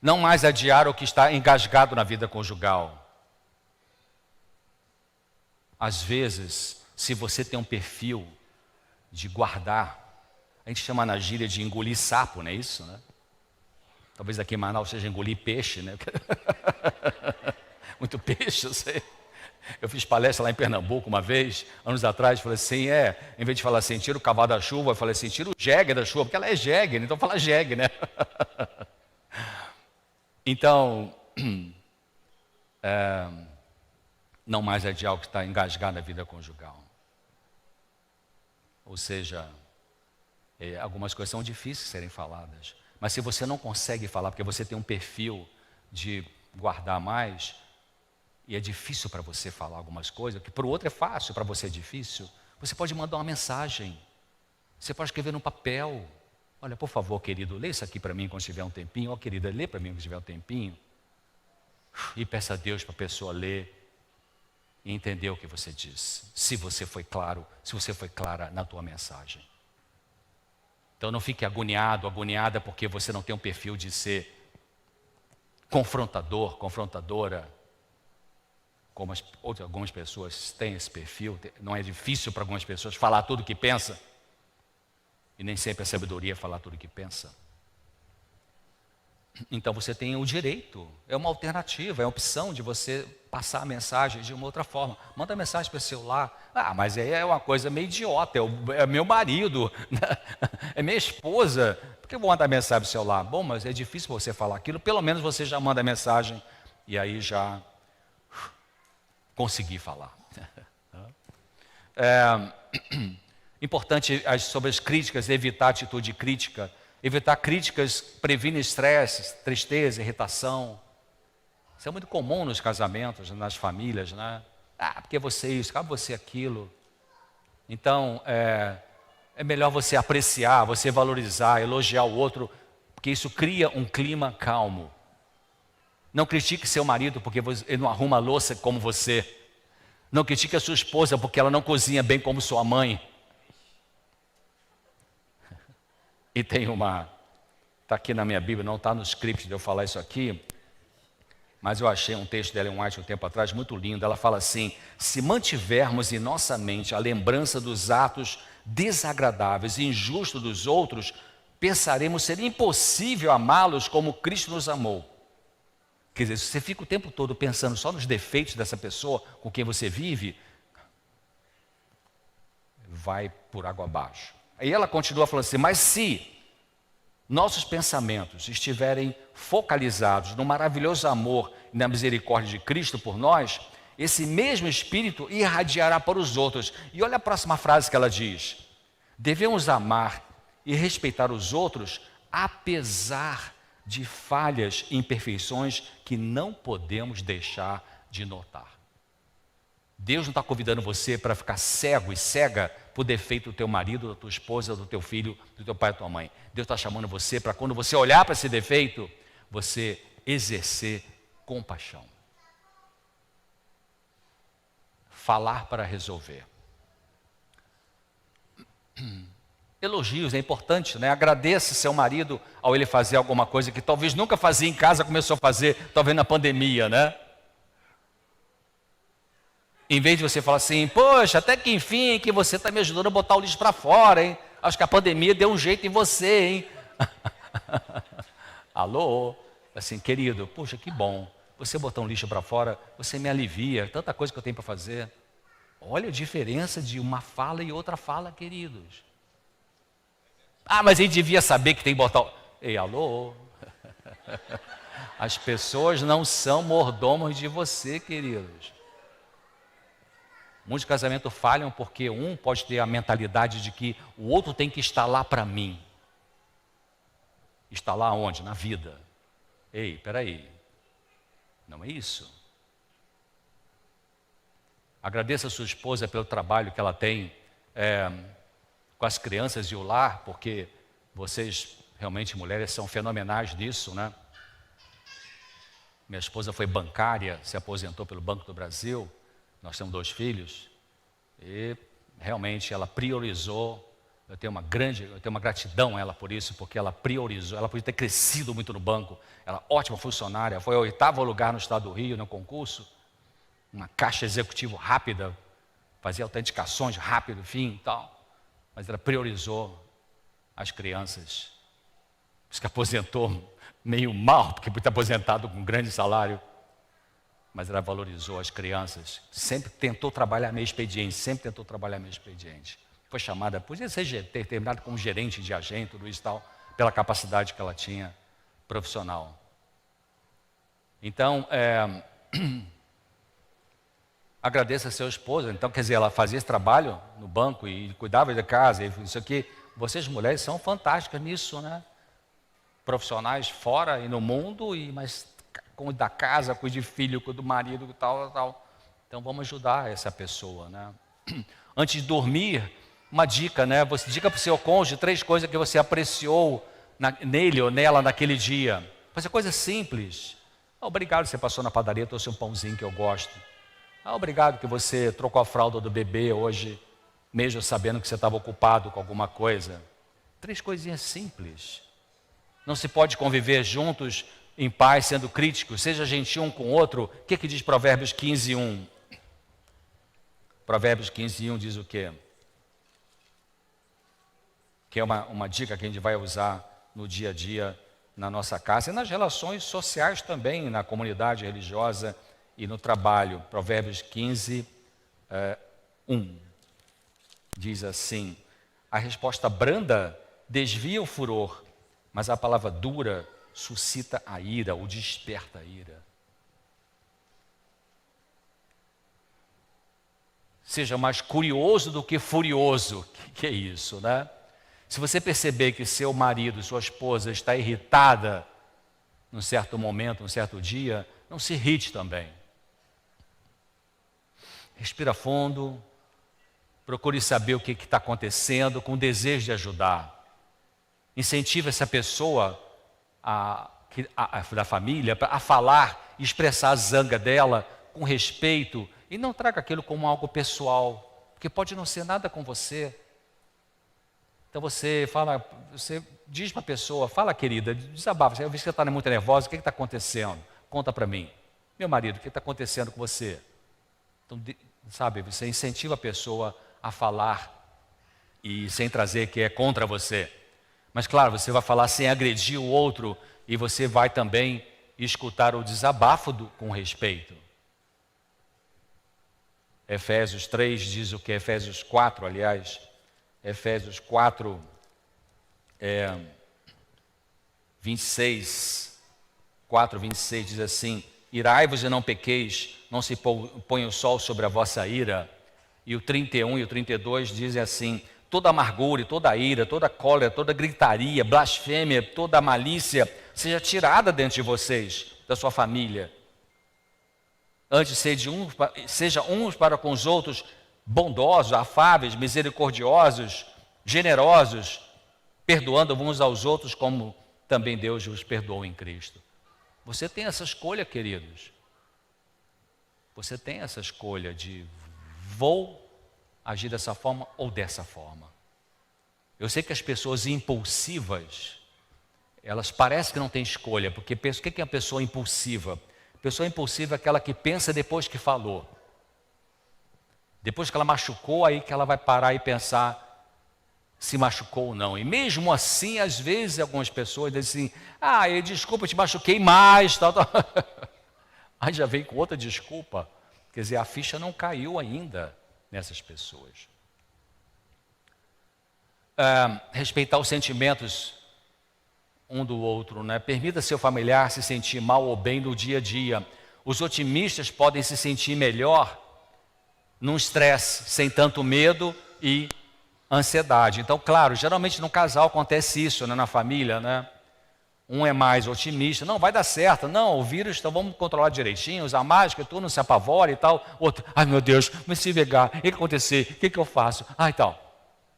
Não mais adiar o que está engasgado na vida conjugal. Às vezes, se você tem um perfil de guardar, a gente chama na gíria de engolir sapo, não é isso, né? Talvez aqui em Manaus seja engolir peixe, né? Muito peixe, eu sei. Eu fiz palestra lá em Pernambuco uma vez, anos atrás, falei assim, em vez de falar assim, tira o cavalo da chuva, eu falei assim, tira o jegue da chuva, porque ela é jegue, então fala jegue, né? Então, não mais adiar o que está engasgado na vida conjugal. Ou seja, algumas coisas são difíceis de serem faladas, mas se você não consegue falar, porque você tem um perfil de guardar mais, e é difícil para você falar algumas coisas, que para o outro é fácil, para você é difícil, você pode mandar uma mensagem, você pode escrever no papel. Olha, por favor, querido, lê isso aqui para mim quando tiver um tempinho. Ó, querida, lê para mim quando tiver um tempinho. E peça a Deus para a pessoa ler e entender o que você disse. Se você foi claro, se você foi clara na tua mensagem. Então não fique agoniado, agoniada, porque você não tem um perfil de ser confrontador, confrontadora. Como algumas pessoas têm esse perfil, não é difícil para algumas pessoas falar tudo o que pensa. E nem sempre a sabedoria é falar tudo o que pensa. Então você tem o direito, é uma alternativa, é uma opção de você passar a mensagem de uma outra forma. Manda mensagem para o celular. Ah, mas aí é uma coisa meio idiota, é meu marido, é minha esposa. Por que eu vou mandar mensagem para o celular? Bom, mas é difícil você falar aquilo, pelo menos você já manda mensagem e aí já consegui falar. Importante sobre as críticas, evitar atitude crítica. Evitar críticas previne estresse, tristeza, irritação. Isso é muito comum nos casamentos, nas famílias, né? Ah, porque você isso, ah, você aquilo. Então, é melhor você apreciar, você valorizar, elogiar o outro, porque isso cria um clima calmo. Não critique seu marido porque ele não arruma a louça como você. Não critique a sua esposa porque ela não cozinha bem como sua mãe. E tem está aqui na minha Bíblia, não está no script de eu falar isso aqui, mas eu achei um texto dela em White um tempo atrás, muito lindo. Ela fala assim: se mantivermos em nossa mente a lembrança dos atos desagradáveis e injustos dos outros, pensaremos ser impossível amá-los como Cristo nos amou. Quer dizer, se você fica o tempo todo pensando só nos defeitos dessa pessoa com quem você vive, vai por água abaixo. Aí ela continua falando assim, mas se nossos pensamentos estiverem focalizados no maravilhoso amor e na misericórdia de Cristo por nós, esse mesmo Espírito irradiará para os outros. E olha a próxima frase que ela diz: devemos amar e respeitar os outros, apesar de falhas e imperfeições que não podemos deixar de notar. Deus não está convidando você para ficar cego e cega por defeito do teu marido, da tua esposa, do teu filho, do teu pai, da tua mãe. Deus está chamando você para, quando você olhar para esse defeito, você exercer compaixão. Falar para resolver. Elogios é importante, né? Agradeça seu marido ao ele fazer alguma coisa que talvez nunca fazia em casa, começou a fazer, talvez na pandemia, né? Em vez de você falar assim, poxa, até que enfim que você está me ajudando a botar o lixo para fora, hein? Acho que a pandemia deu um jeito em você, hein? Alô? Assim, querido, poxa, que bom. Você botar um lixo para fora, você me alivia, tanta coisa que eu tenho para fazer. Olha a diferença de uma fala e outra fala, queridos. Ah, mas ele devia saber que tem que botar... Ei, alô? As pessoas não são mordomos de você, queridos. Muitos casamentos falham porque um pode ter a mentalidade de que o outro tem que estar lá para mim. Está lá onde? Na vida. Ei, peraí. Não é isso. Agradeça a sua esposa pelo trabalho que ela tem com as crianças e o lar, porque vocês, realmente, mulheres, são fenomenais nisso, né? Minha esposa foi bancária, se aposentou pelo Banco do Brasil. Nós temos 2 filhos e realmente ela priorizou. Eu tenho uma gratidão a ela por isso, porque ela priorizou. Ela podia ter crescido muito no banco. Ela é ótima funcionária, foi ao 8º lugar no estado do Rio no concurso. Uma caixa executiva rápida, fazia autenticações rápido, enfim, tal. Mas ela priorizou as crianças. Por isso que aposentou meio mal, porque está aposentado com um grande salário. Mas ela valorizou as crianças. Sempre tentou trabalhar meio expediente, Foi chamada, podia ter terminado como gerente de agente, tudo isso e tal, pela capacidade que ela tinha profissional. Então, agradeça a sua esposa. Então, quer dizer, ela fazia esse trabalho no banco e cuidava da casa, e isso aqui. Vocês, mulheres, são fantásticas nisso, né? Profissionais fora e no mundo, mas cuida da casa, cuida de filho, cuida do marido, tal. Então, vamos ajudar essa pessoa, né? Antes de dormir, uma dica, né? Você diga para o seu cônjuge 3 coisas que você apreciou nele ou nela naquele dia. Fazer coisa simples. Obrigado que você passou na padaria, trouxe um pãozinho que eu gosto. Obrigado que você trocou a fralda do bebê hoje, mesmo sabendo que você estava ocupado com alguma coisa. 3 coisinhas simples. Não se pode conviver juntos em paz, sendo críticos. Seja gentil um com o outro. O que diz Provérbios 15:1? Provérbios 15:1 diz o quê? Que é uma dica que a gente vai usar no dia a dia, na nossa casa e nas relações sociais também, na comunidade religiosa e no trabalho. Provérbios 15:1 diz assim: a resposta branda desvia o furor, mas a palavra dura suscita a ira, ou desperta a ira. Seja mais curioso do que furioso. Que é isso, né? Se você perceber que seu marido, sua esposa está irritada num certo momento, num certo dia, não se irrite também. Respira fundo, procure saber o que está acontecendo, com desejo de ajudar. Incentive essa pessoa da família a falar, expressar a zanga dela com respeito e não traga aquilo como algo pessoal, porque pode não ser nada com você. Então você diz para a pessoa, fala querida, desabafa, eu vi que você está muito nervosa, o que está acontecendo? Conta para mim. Meu marido, o que está acontecendo com você? Então, sabe, você incentiva a pessoa a falar e sem trazer que é contra você. Mas claro, você vai falar sem agredir o outro e você vai também escutar o desabafo com respeito. Efésios 3 diz o que? Efésios 4, aliás. Efésios 4, 26, 4, 26 diz assim: irai-vos e não pequeis, não se ponha o sol sobre a vossa ira. E o 31 e o 32 dizem assim: toda amargura, toda ira, toda cólera, toda gritaria, blasfêmia, toda malícia seja tirada dentro de vocês, da sua família. Antes seja uns para com os outros bondosos, afáveis, misericordiosos, generosos, perdoando uns aos outros como também Deus os perdoou em Cristo. Você tem essa escolha, queridos. Você tem essa escolha de vou agir dessa forma ou dessa forma. Eu sei que as pessoas impulsivas, elas parecem que não têm escolha, porque o que é uma pessoa impulsiva? Pessoa impulsiva é aquela que pensa depois que falou. Depois que ela machucou, aí que ela vai parar e pensar se machucou ou não. E mesmo assim, às vezes, algumas pessoas dizem assim: desculpa, eu te machuquei mais, tal. Aí já vem com outra desculpa. Quer dizer, a ficha não caiu ainda nessas pessoas. Respeitar os sentimentos um do outro, né? Permita seu familiar se sentir mal ou bem no dia a dia. Os otimistas podem se sentir melhor num estresse, sem tanto medo e ansiedade. Então, claro, geralmente no casal acontece isso, né? Na família, né? Um é mais otimista: não, vai dar certo, não, o vírus, então vamos controlar direitinho, usar máscara, tu não se apavora e tal. Outro: ai meu Deus, mas se pegar, o que acontecer, o que eu faço? E tal.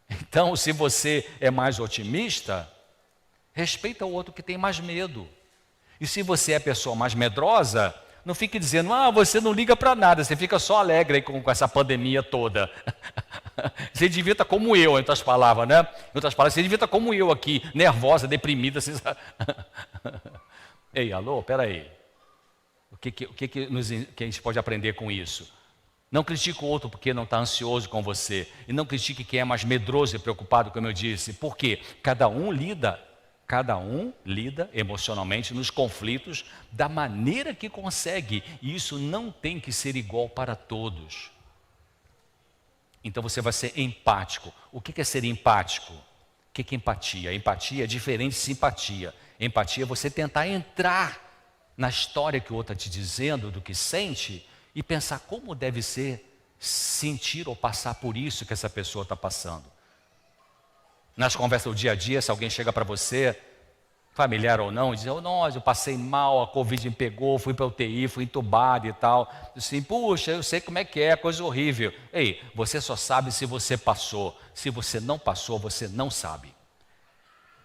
Então, se você é mais otimista, respeita o outro que tem mais medo. E se você é a pessoa mais medrosa, não fique dizendo: você não liga para nada, você fica só alegre aí com essa pandemia toda. Você devia estar como eu, em outras palavras, né? Em outras palavras, você devia estar como eu aqui, nervosa, deprimida. Ei, alô, peraí. O que a gente pode aprender com isso? Não critique o outro porque não está ansioso com você. E não critique quem é mais medroso e preocupado, como eu disse. Por quê? Cada um lida emocionalmente nos conflitos da maneira que consegue. E isso não tem que ser igual para todos. Então você vai ser empático. O que é ser empático? O que é empatia? Empatia é diferente de simpatia. Empatia é você tentar entrar na história que o outro está te dizendo, do que sente, e pensar como deve ser sentir ou passar por isso que essa pessoa está passando. Nas conversas do dia a dia, se alguém chega para você, familiar ou não, e diz: eu passei mal, a Covid me pegou, fui para a UTI, fui entubado e tal. Assim, puxa, eu sei como é que é, coisa horrível. Ei, você só sabe se você passou. Se você não passou, você não sabe.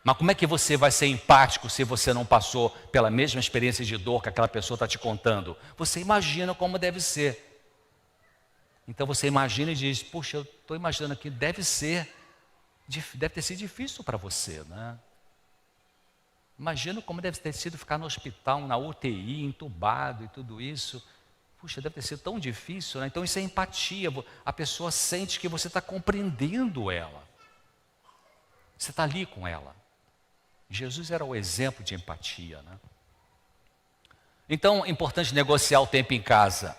Mas como é que você vai ser empático se você não passou pela mesma experiência de dor que aquela pessoa está te contando? Você imagina como deve ser. Então você imagina e diz: puxa, eu estou imaginando aqui, deve ter sido difícil para você, né? Imagina como deve ter sido ficar no hospital, na UTI, entubado e tudo isso. Puxa, deve ter sido tão difícil, né? Então isso é empatia. A pessoa sente que você está compreendendo ela. Você está ali com ela. Jesus era o exemplo de empatia, né? Então, é importante negociar o tempo em casa.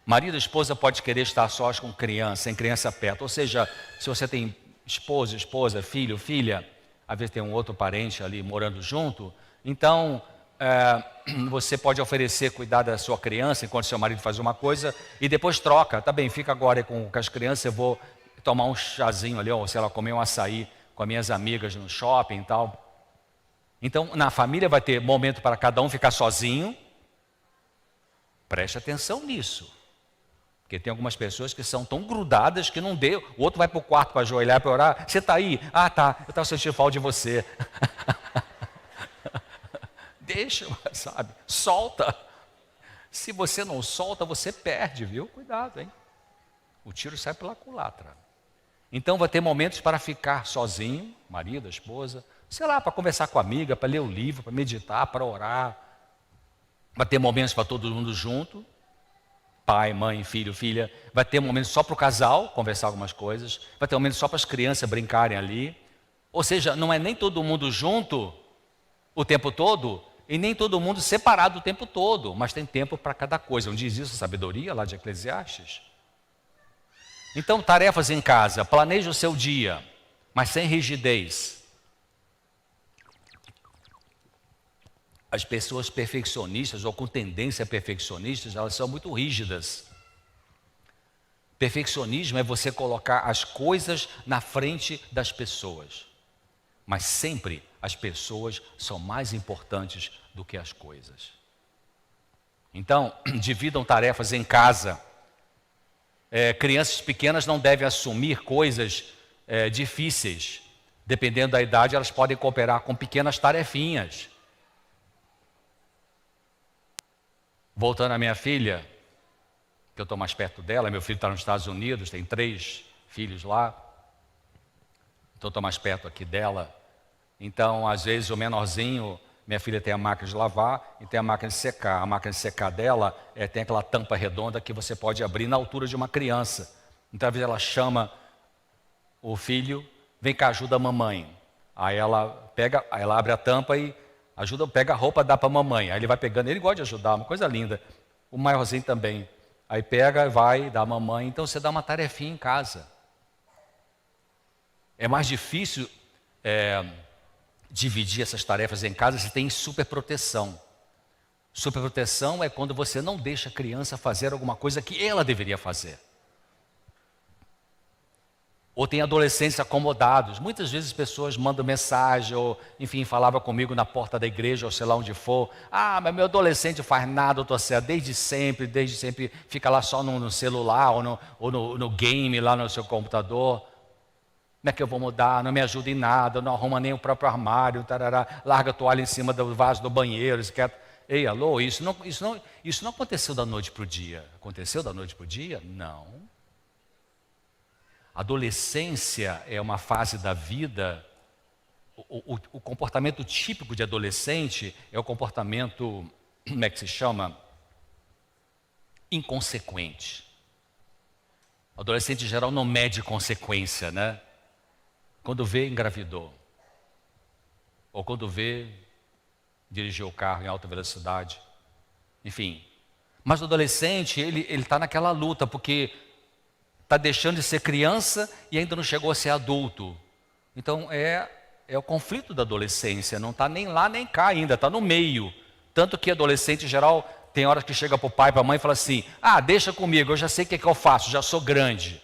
Marido e esposa pode querer estar sós com criança, sem criança perto. Ou seja, se você tem esposa, filho, filha, às vezes tem um outro parente ali morando junto, então você pode oferecer cuidar da sua criança enquanto seu marido faz uma coisa e depois troca. Tá bem, fica agora com as crianças, eu vou tomar um chazinho ali, ou sei lá, comer um açaí com as minhas amigas no shopping e tal. Então, na família vai ter momento para cada um ficar sozinho. Preste atenção nisso. Porque tem algumas pessoas que são tão grudadas que não deu. O outro vai para o quarto para ajoelhar, para orar. Você está aí? Tá, eu estava sentindo falta de você. Deixa, sabe? Solta. Se você não solta, você perde, viu? Cuidado, hein? O tiro sai pela culatra. Então vai ter momentos para ficar sozinho, marido, esposa, sei lá, para conversar com a amiga, para ler o livro, para meditar, para orar. Vai ter momentos para todo mundo junto. Pai, mãe, filho, filha. Vai ter um momento só para o casal conversar algumas coisas. Vai ter um momento só para as crianças brincarem ali. Ou seja, não é nem todo mundo junto o tempo todo e nem todo mundo separado o tempo todo, mas tem tempo para cada coisa. Não diz isso a sabedoria lá de Eclesiastes? Então, tarefas em casa. Planeje o seu dia, mas sem rigidez. As pessoas perfeccionistas ou com tendência perfeccionistas, elas são muito rígidas. Perfeccionismo é você colocar as coisas na frente das pessoas. Mas sempre as pessoas são mais importantes do que as coisas. Então, dividam tarefas em casa. Crianças pequenas não devem assumir coisas difíceis. Dependendo da idade, elas podem cooperar com pequenas tarefinhas. Voltando à minha filha, que eu estou mais perto dela, meu filho está nos Estados Unidos, tem 3 filhos lá, então estou mais perto aqui dela. Então, às vezes, o menorzinho, minha filha tem a máquina de lavar e tem a máquina de secar. A máquina de secar dela tem aquela tampa redonda que você pode abrir na altura de uma criança. Então, às vezes, ela chama o filho, vem cá, ajuda a mamãe. Aí ela abre a tampa e pega a roupa, dá para a mamãe. Aí ele vai pegando, ele gosta de ajudar, uma coisa linda. O maiorzinho também. Aí pega, vai, dá a mamãe. Então você dá uma tarefinha em casa. É mais difícil dividir essas tarefas em casa se tem superproteção. Superproteção é quando você não deixa a criança fazer alguma coisa que ela deveria fazer. Ou tem adolescentes acomodados. Muitas vezes pessoas mandam mensagem, ou enfim, falava comigo na porta da igreja, ou sei lá onde for. Ah, mas meu adolescente faz nada, doutor Cé, desde sempre fica lá só no celular, ou no game, lá no seu computador. Como é que eu vou mudar? Não me ajuda em nada, não arruma nem o próprio armário, tarará, larga a toalha em cima do vaso do banheiro. Ei, alô, isso não aconteceu da noite para o dia. Aconteceu da noite para o dia? Não. Adolescência é uma fase da vida, o comportamento típico de adolescente é o comportamento, como é que se chama? Inconsequente. O adolescente em geral não mede consequência, né? Quando vê, engravidou. Ou quando vê, dirigiu o carro em alta velocidade. Enfim. Mas o adolescente, ele está naquela luta, porque está deixando de ser criança e ainda não chegou a ser adulto. Então é o conflito da adolescência, não está nem lá nem cá ainda, está no meio. Tanto que adolescente em geral tem horas que chega para o pai, para a mãe e fala assim, deixa comigo, eu já sei o que é que eu faço, já sou grande.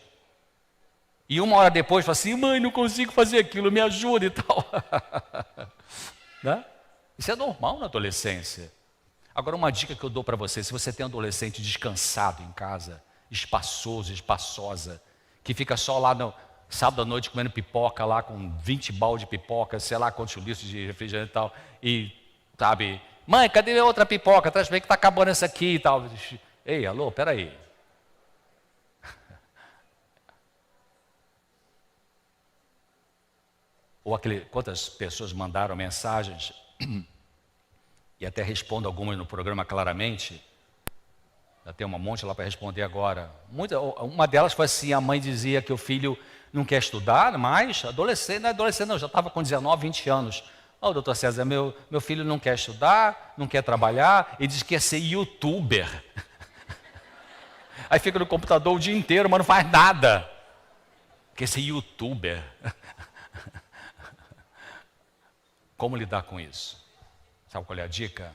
E uma hora depois fala assim, mãe, não consigo fazer aquilo, me ajuda e tal. Né? Isso é normal na adolescência. Agora uma dica que eu dou para você, se você tem um adolescente descansado em casa, espaçoso, espaçosa, que fica só lá no sábado à noite comendo pipoca lá com 20 balde de pipoca, sei lá quantos litros de refrigerante e tal, e sabe, mãe, cadê a outra pipoca? Traz pra mim que está acabando essa aqui e tal. Ei, alô, peraí. Ou quantas pessoas mandaram mensagens, e até respondo algumas no programa claramente, já tem um monte lá para responder agora. Uma delas foi assim, a mãe dizia que o filho não quer estudar mais, adolescente não, já estava com 19, 20 anos. Doutor César, meu filho não quer estudar, não quer trabalhar, e diz que quer ser youtuber. Aí fica no computador o dia inteiro, mas não faz nada. Quer ser youtuber. Como lidar com isso? Sabe qual é a dica?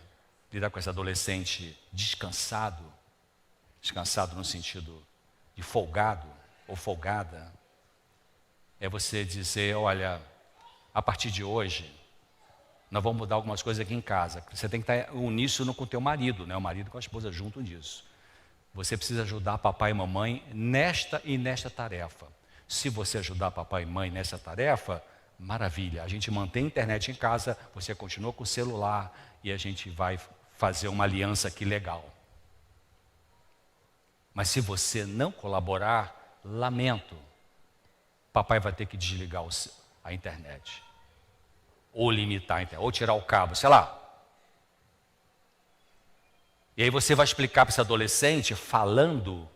Lidar com esse adolescente descansado no sentido de folgado ou folgada, é você dizer, olha, a partir de hoje, nós vamos mudar algumas coisas aqui em casa. Você tem que estar uníssono com o teu marido, né? O marido com a esposa junto nisso. Você precisa ajudar papai e mamãe nesta e nesta tarefa. Se você ajudar papai e mãe nessa tarefa, maravilha, a gente mantém a internet em casa, você continua com o celular e a gente vai fazer uma aliança aqui legal. Mas se você não colaborar, lamento, papai vai ter que desligar a internet. Ou limitar a internet, ou tirar o cabo, sei lá. E aí você vai explicar para esse adolescente, falando,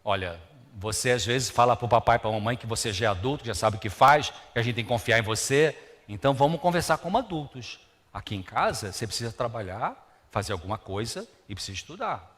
olha, você às vezes fala para o papai e para a mamãe que você já é adulto, já sabe o que faz, que a gente tem que confiar em você, então vamos conversar como adultos. Aqui em casa, você precisa trabalhar, fazer alguma coisa e precisa estudar.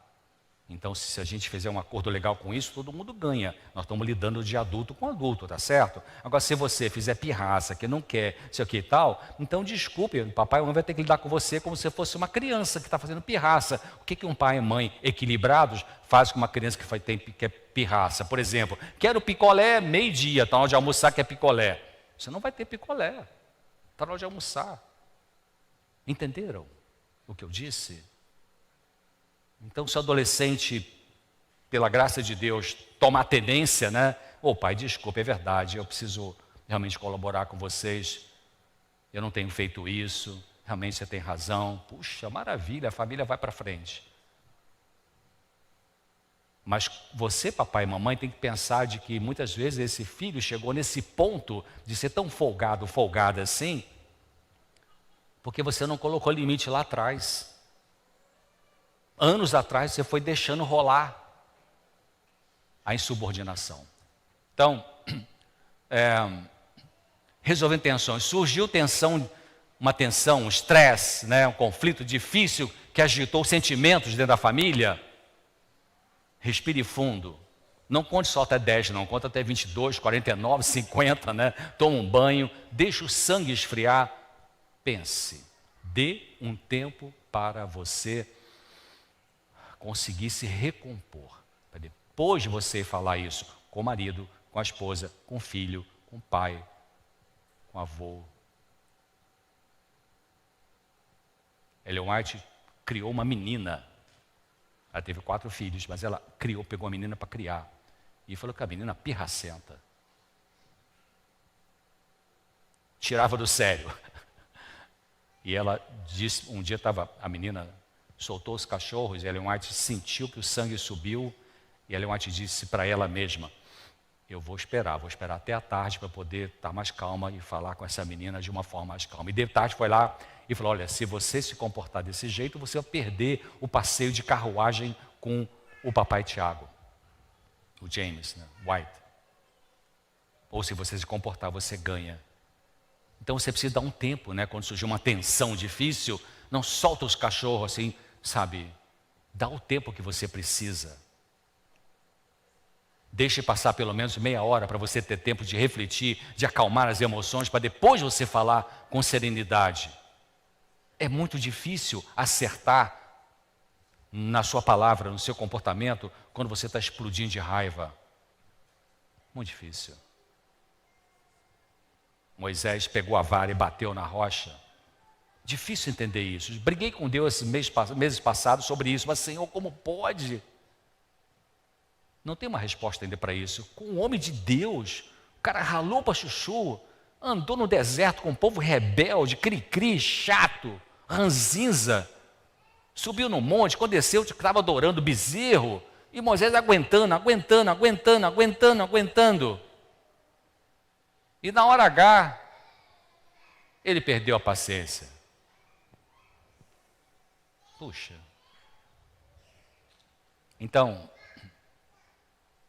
Então, se a gente fizer um acordo legal com isso, todo mundo ganha. Nós estamos lidando de adulto com adulto, tá certo? Agora, se você fizer pirraça, que não quer, sei o que e tal, então desculpe, o papai e a mãe vai ter que lidar com você como se fosse uma criança que está fazendo pirraça. O que um pai e mãe equilibrados faz com uma criança que é pirraça? Por exemplo, quero picolé meio-dia, está na hora de almoçar, quer picolé. Você não vai ter picolé, está na hora de almoçar. Entenderam o que eu disse? Então, se o adolescente, pela graça de Deus, toma a tendência, né? Ô pai, desculpa, é verdade, eu preciso realmente colaborar com vocês, eu não tenho feito isso, realmente você tem razão. Puxa, maravilha, a família vai para frente. Mas você, papai e mamãe, tem que pensar de que muitas vezes esse filho chegou nesse ponto de ser tão folgado, folgada assim, porque você não colocou limite lá atrás. Anos atrás você foi deixando rolar a insubordinação. Então, resolvendo tensões. Surgiu tensão, uma tensão, um estresse, né, um conflito difícil que agitou sentimentos dentro da família. Respire fundo. Não conte só até 10, não. Conta até 22, 49, 50, né? Toma um banho, deixa o sangue esfriar. Pense. Dê um tempo para você conseguir se recompor. Para depois de você falar isso com o marido, com a esposa, com o filho, com o pai, com o avô. Ellen White criou uma menina. Ela teve 4 filhos, mas ela pegou a menina para criar. E falou que a menina pirracenta. Tirava do sério. E ela disse, um dia a menina soltou os cachorros, e Ellen White sentiu que o sangue subiu, e Ellen White disse para ela mesma, eu vou esperar até a tarde para poder estar mais calma e falar com essa menina de uma forma mais calma. E de tarde foi lá e falou, olha, se você se comportar desse jeito, você vai perder o passeio de carruagem com o papai Tiago, o James, né? White. Ou se você se comportar, você ganha. Então você precisa dar um tempo, né? Quando surgir uma tensão difícil, não solta os cachorros assim, sabe? Dá o tempo que você precisa. Deixe passar pelo menos meia hora para você ter tempo de refletir, de acalmar as emoções, para depois você falar com serenidade. É muito difícil acertar na sua palavra, no seu comportamento, quando você está explodindo de raiva. Muito difícil. Moisés pegou a vara e bateu na rocha. Difícil entender isso. Briguei com Deus esses meses passados sobre isso, mas Senhor, como pode? Não tem uma resposta ainda para isso. Com um homem de Deus, o cara ralou para chuchu, andou no deserto com um povo rebelde, cri-cri, chato, ranzinza, subiu no monte, quando desceu, estava adorando bezerro, e Moisés aguentando. E na hora H, ele perdeu a paciência. Puxa. Então,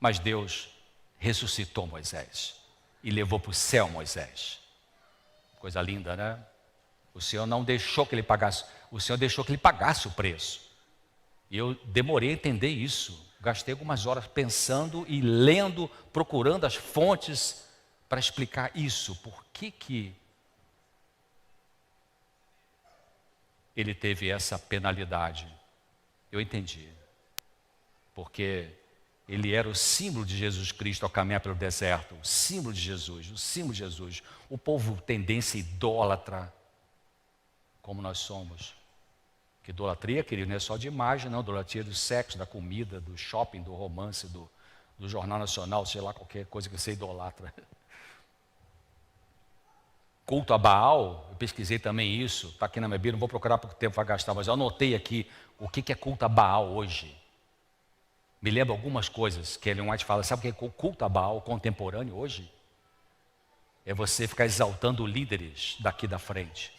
mas Deus ressuscitou Moisés e levou para o céu Moisés. Coisa linda, né? O Senhor não deixou que ele pagasse, o Senhor deixou que ele pagasse o preço. E eu demorei a entender isso. Gastei algumas horas pensando e lendo, procurando as fontes para explicar isso. Por que ele teve essa penalidade? Eu entendi. Porque ele era o símbolo de Jesus Cristo ao caminhar pelo deserto. O símbolo de Jesus, o símbolo de Jesus. O povo tendência idólatra, como nós somos. Que idolatria, querido, não é só de imagem, não. Idolatria do sexo, da comida, do shopping, do romance, do Jornal Nacional, sei lá, qualquer coisa que você idolatra. Culto a Baal, eu pesquisei também isso, está aqui na minha Bíblia, não vou procurar porque o tempo vai gastar, mas eu anotei aqui o que é culto a Baal hoje. Me lembra algumas coisas que Ellen White fala, sabe o que é culto a Baal contemporâneo hoje? É você ficar exaltando líderes daqui da frente.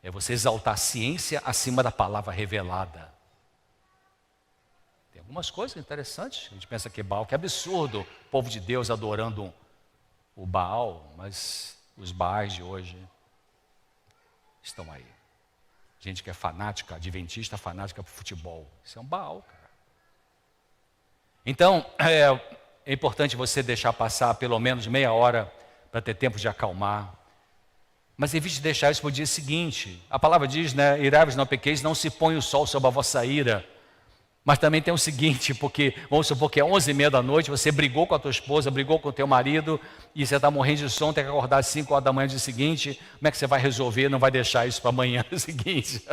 É você exaltar a ciência acima da palavra revelada. Tem algumas coisas interessantes, a gente pensa que é Baal, que absurdo, o povo de Deus adorando o Baal, mas os Baais de hoje estão aí. Gente que é fanática, adventista, fanática por futebol. Isso é um Baal, cara. Então, é importante você deixar passar pelo menos meia hora para ter tempo de acalmar. Mas evite deixar isso para o dia seguinte. A palavra diz, né, irai-vos não pequeis, não se põe o sol sobre a vossa ira. Mas também tem o seguinte, porque, vamos supor que é 11h30 da noite, você brigou com a tua esposa, brigou com o teu marido, e você está morrendo de sono, tem que acordar às 5 horas da manhã do dia seguinte, como é que você vai resolver? Não vai deixar isso para amanhã do seguinte.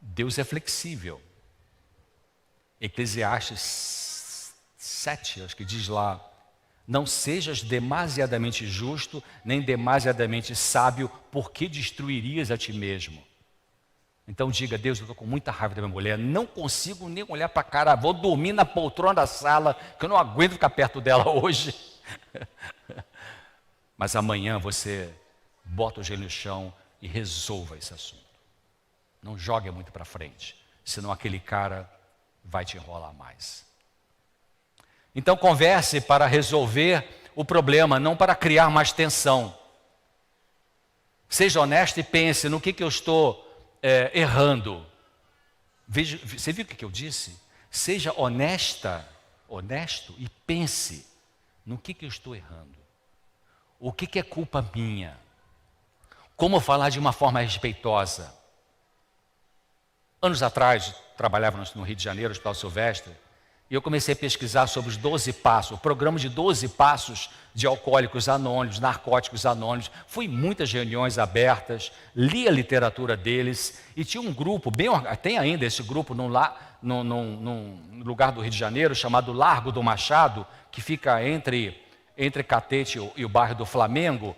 Deus é flexível. Eclesiastes 7, acho que diz lá, não sejas demasiadamente justo, nem demasiadamente sábio, porque destruirias a ti mesmo. Então diga, Deus, eu estou com muita raiva da minha mulher, não consigo nem olhar para a cara, vou dormir na poltrona da sala, que eu não aguento ficar perto dela hoje. Mas amanhã você bota o joelho no chão e resolva esse assunto. Não jogue muito para frente, senão aquele cara vai te enrolar mais. Então converse para resolver o problema, não para criar mais tensão. Seja honesto e pense no que eu estou errando. Veja, você viu o que eu disse? Seja honesto e pense no que eu estou errando. O que é culpa minha? Como falar de uma forma respeitosa? Anos atrás, trabalhava no Rio de Janeiro, no Hospital Silvestre, e eu comecei a pesquisar sobre os 12 passos, o programa de 12 passos de alcoólicos anônimos, narcóticos anônimos. Fui em muitas reuniões abertas, li a literatura deles, e tinha um grupo, tem ainda esse grupo num lugar do Rio de Janeiro, chamado Largo do Machado, que fica entre Catete e o bairro do Flamengo,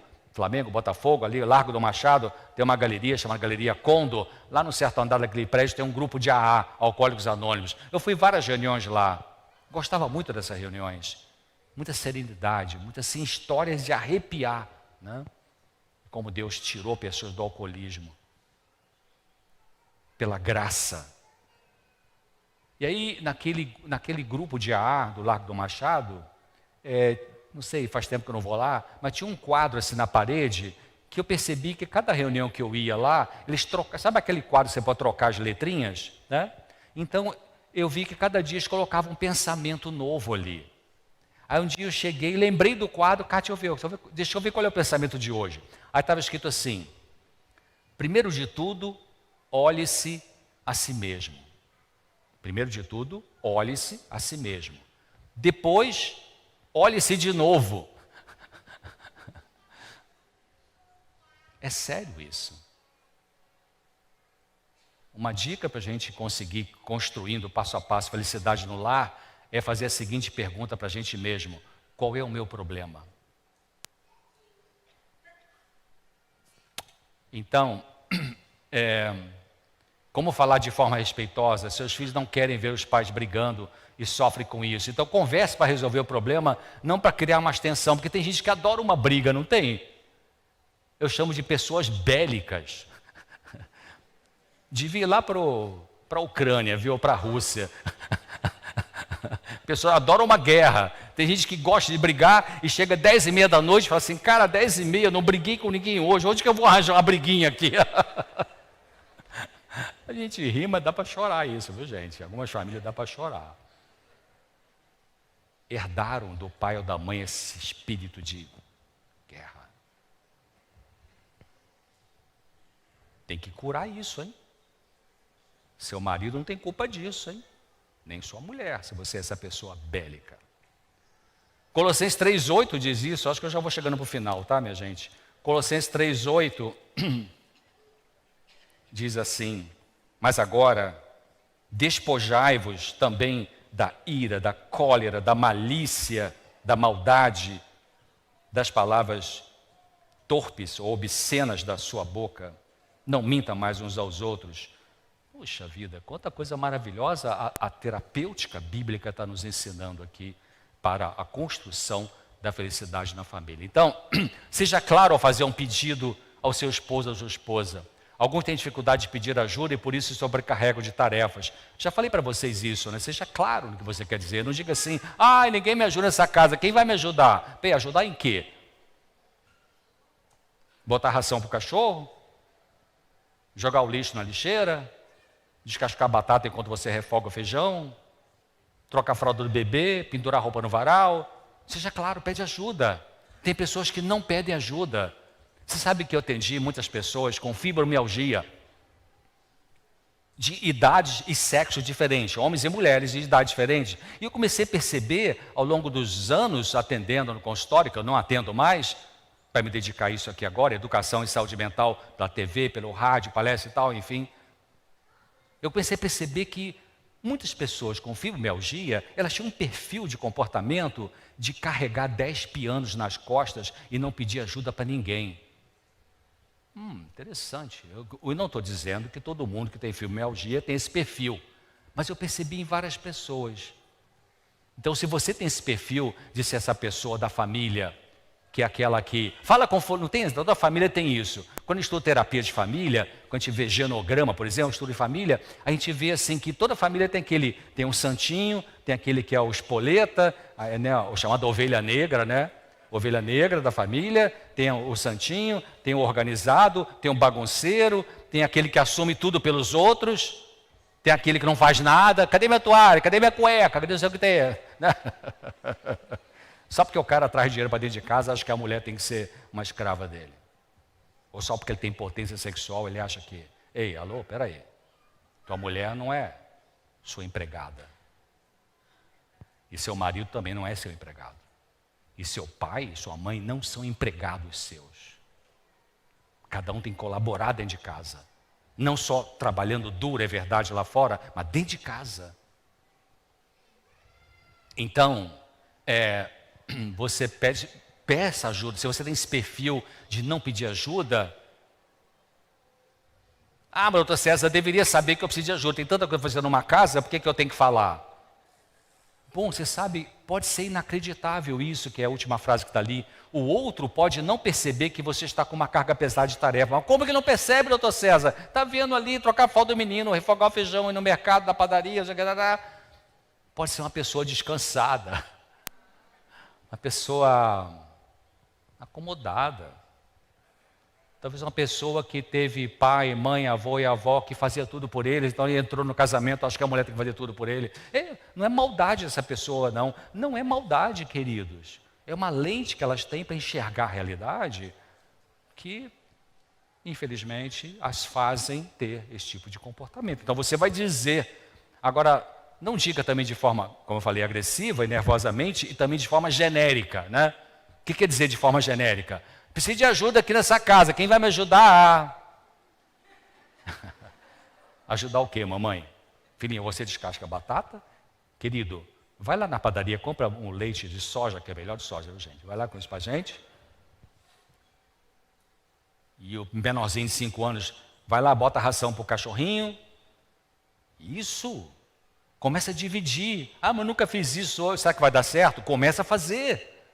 Botafogo, ali, Largo do Machado, tem uma galeria chamada Galeria Condor. Lá no certo andar daquele prédio tem um grupo de AA, Alcoólicos Anônimos. Eu fui em várias reuniões lá. Gostava muito dessas reuniões. Muita serenidade, muitas assim, histórias de arrepiar, né? Como Deus tirou pessoas do alcoolismo. Pela graça. E aí, naquele grupo de AA do Largo do Machado, não sei, faz tempo que eu não vou lá, mas tinha um quadro assim na parede, que eu percebi que cada reunião que eu ia lá, eles trocavam, sabe aquele quadro que você pode trocar as letrinhas? Né? Então, eu vi que cada dia eles colocavam um pensamento novo ali. Aí um dia eu cheguei e lembrei do quadro, Cátia, deixa eu ver qual é o pensamento de hoje. Aí estava escrito assim, primeiro de tudo, olhe-se a si mesmo. Primeiro de tudo, olhe-se a si mesmo. Depois, olhe-se de novo. É sério isso. Uma dica para a gente conseguir construindo passo a passo felicidade no lar é fazer a seguinte pergunta para a gente mesmo: qual é o meu problema? Então, como falar de forma respeitosa? Seus filhos não querem ver os pais brigando e sofrem com isso. Então converse para resolver o problema, não para criar mais tensão, porque tem gente que adora uma briga, não tem? Eu chamo de pessoas bélicas. Devia ir lá para a Ucrânia, viu? Ou para a Rússia. Pessoas adoram uma guerra. Tem gente que gosta de brigar e chega 10h30 da noite e fala assim, cara, 10h30, não briguei com ninguém hoje, onde que eu vou arranjar uma briguinha aqui? A gente ri, mas dá para chorar isso, viu, gente? Algumas famílias dá para chorar. Herdaram do pai ou da mãe esse espírito de guerra. Tem que curar isso, hein? Seu marido não tem culpa disso, hein? Nem sua mulher, se você é essa pessoa bélica. Colossenses 3,8 diz isso, acho que eu já vou chegando para o final, tá, minha gente? Colossenses 3,8 diz assim, mas agora, despojai-vos também da ira, da cólera, da malícia, da maldade, das palavras torpes ou obscenas da sua boca. Não minta mais uns aos outros. Puxa vida, quanta coisa maravilhosa a terapêutica bíblica está nos ensinando aqui para a construção da felicidade na família. Então, seja claro ao fazer um pedido ao seu esposo ou à sua esposa. Alguns têm dificuldade de pedir ajuda e por isso se sobrecarregam de tarefas. Já falei para vocês isso, né? Seja claro no que você quer dizer. Não diga assim, ninguém me ajuda nessa casa, quem vai me ajudar? Ajudar em quê? Botar ração para o cachorro? Jogar o lixo na lixeira, descascar a batata enquanto você refoga o feijão, trocar a fralda do bebê, pendurar a roupa no varal. Seja claro, pede ajuda. Tem pessoas que não pedem ajuda. Você sabe que eu atendi muitas pessoas com fibromialgia, de idades e sexos diferentes, homens e mulheres de idades diferentes. E eu comecei a perceber, ao longo dos anos, atendendo no consultório, que eu não atendo mais, para me dedicar a isso aqui agora, educação e saúde mental, pela TV, pelo rádio, palestra e tal, enfim. Eu comecei a perceber que muitas pessoas com fibromialgia, elas tinham um perfil de comportamento de carregar 10 pianos nas costas e não pedir ajuda para ninguém. Interessante. Eu não estou dizendo que todo mundo que tem fibromialgia tem esse perfil, mas eu percebi em várias pessoas. Então, se você tem esse perfil de ser essa pessoa da família, que é aquela que fala com... Não tem, toda família tem isso. Quando eu estudo terapia de família, quando a gente vê genograma, por exemplo, estudo de família, a gente vê assim que toda família tem um santinho, tem aquele que é o espoleta, né, o chamado ovelha negra, né? Ovelha negra da família, tem o santinho, tem o organizado, tem o bagunceiro, tem aquele que assume tudo pelos outros, tem aquele que não faz nada. Cadê minha toalha? Cadê minha cueca? Cadê não sei o que tem? Só porque o cara traz dinheiro para dentro de casa, acha que a mulher tem que ser uma escrava dele. Ou só porque ele tem potência sexual, ele acha que... Ei, alô, peraí. Tua mulher não é sua empregada. E seu marido também não é seu empregado. E seu pai e sua mãe não são empregados seus. Cada um tem que colaborar dentro de casa. Não só trabalhando duro, é verdade, lá fora, mas dentro de casa. Então, você peça ajuda. Se você tem esse perfil de não pedir ajuda, mas doutor César, deveria saber que eu preciso de ajuda. Tem tanta coisa fazendo numa casa, por que eu tenho que falar? Bom, você sabe, pode ser inacreditável isso, que é a última frase que está ali. O outro pode não perceber que você está com uma carga pesada de tarefa. Mas como que não percebe, doutor César? Está vendo ali, trocar a fralda do menino, refogar o feijão, ir no mercado, na padaria, pode ser uma pessoa descansada, uma pessoa acomodada. Talvez uma pessoa que teve pai, mãe, avô e avó que fazia tudo por eles, então ele entrou no casamento, acho que a mulher tem que fazer tudo por ele. Não é maldade essa pessoa, não. Não é maldade, queridos. É uma lente que elas têm para enxergar a realidade que, infelizmente, as fazem ter esse tipo de comportamento. Então você vai dizer, agora, não diga também de forma, como eu falei, agressiva e nervosamente, e também de forma genérica, né? O que quer dizer de forma genérica? Preciso de ajuda aqui nessa casa, quem vai me ajudar? Ajudar o quê, mamãe? Filhinha, você descasca a batata? Querido, vai lá na padaria, compra um leite de soja, que é melhor de soja, viu, gente? Vai lá com isso pra gente. E o menorzinho de 5 anos, vai lá, bota a ração pro cachorrinho. Isso. Começa a dividir. Mas eu nunca fiz isso hoje, será que vai dar certo? Começa a fazer.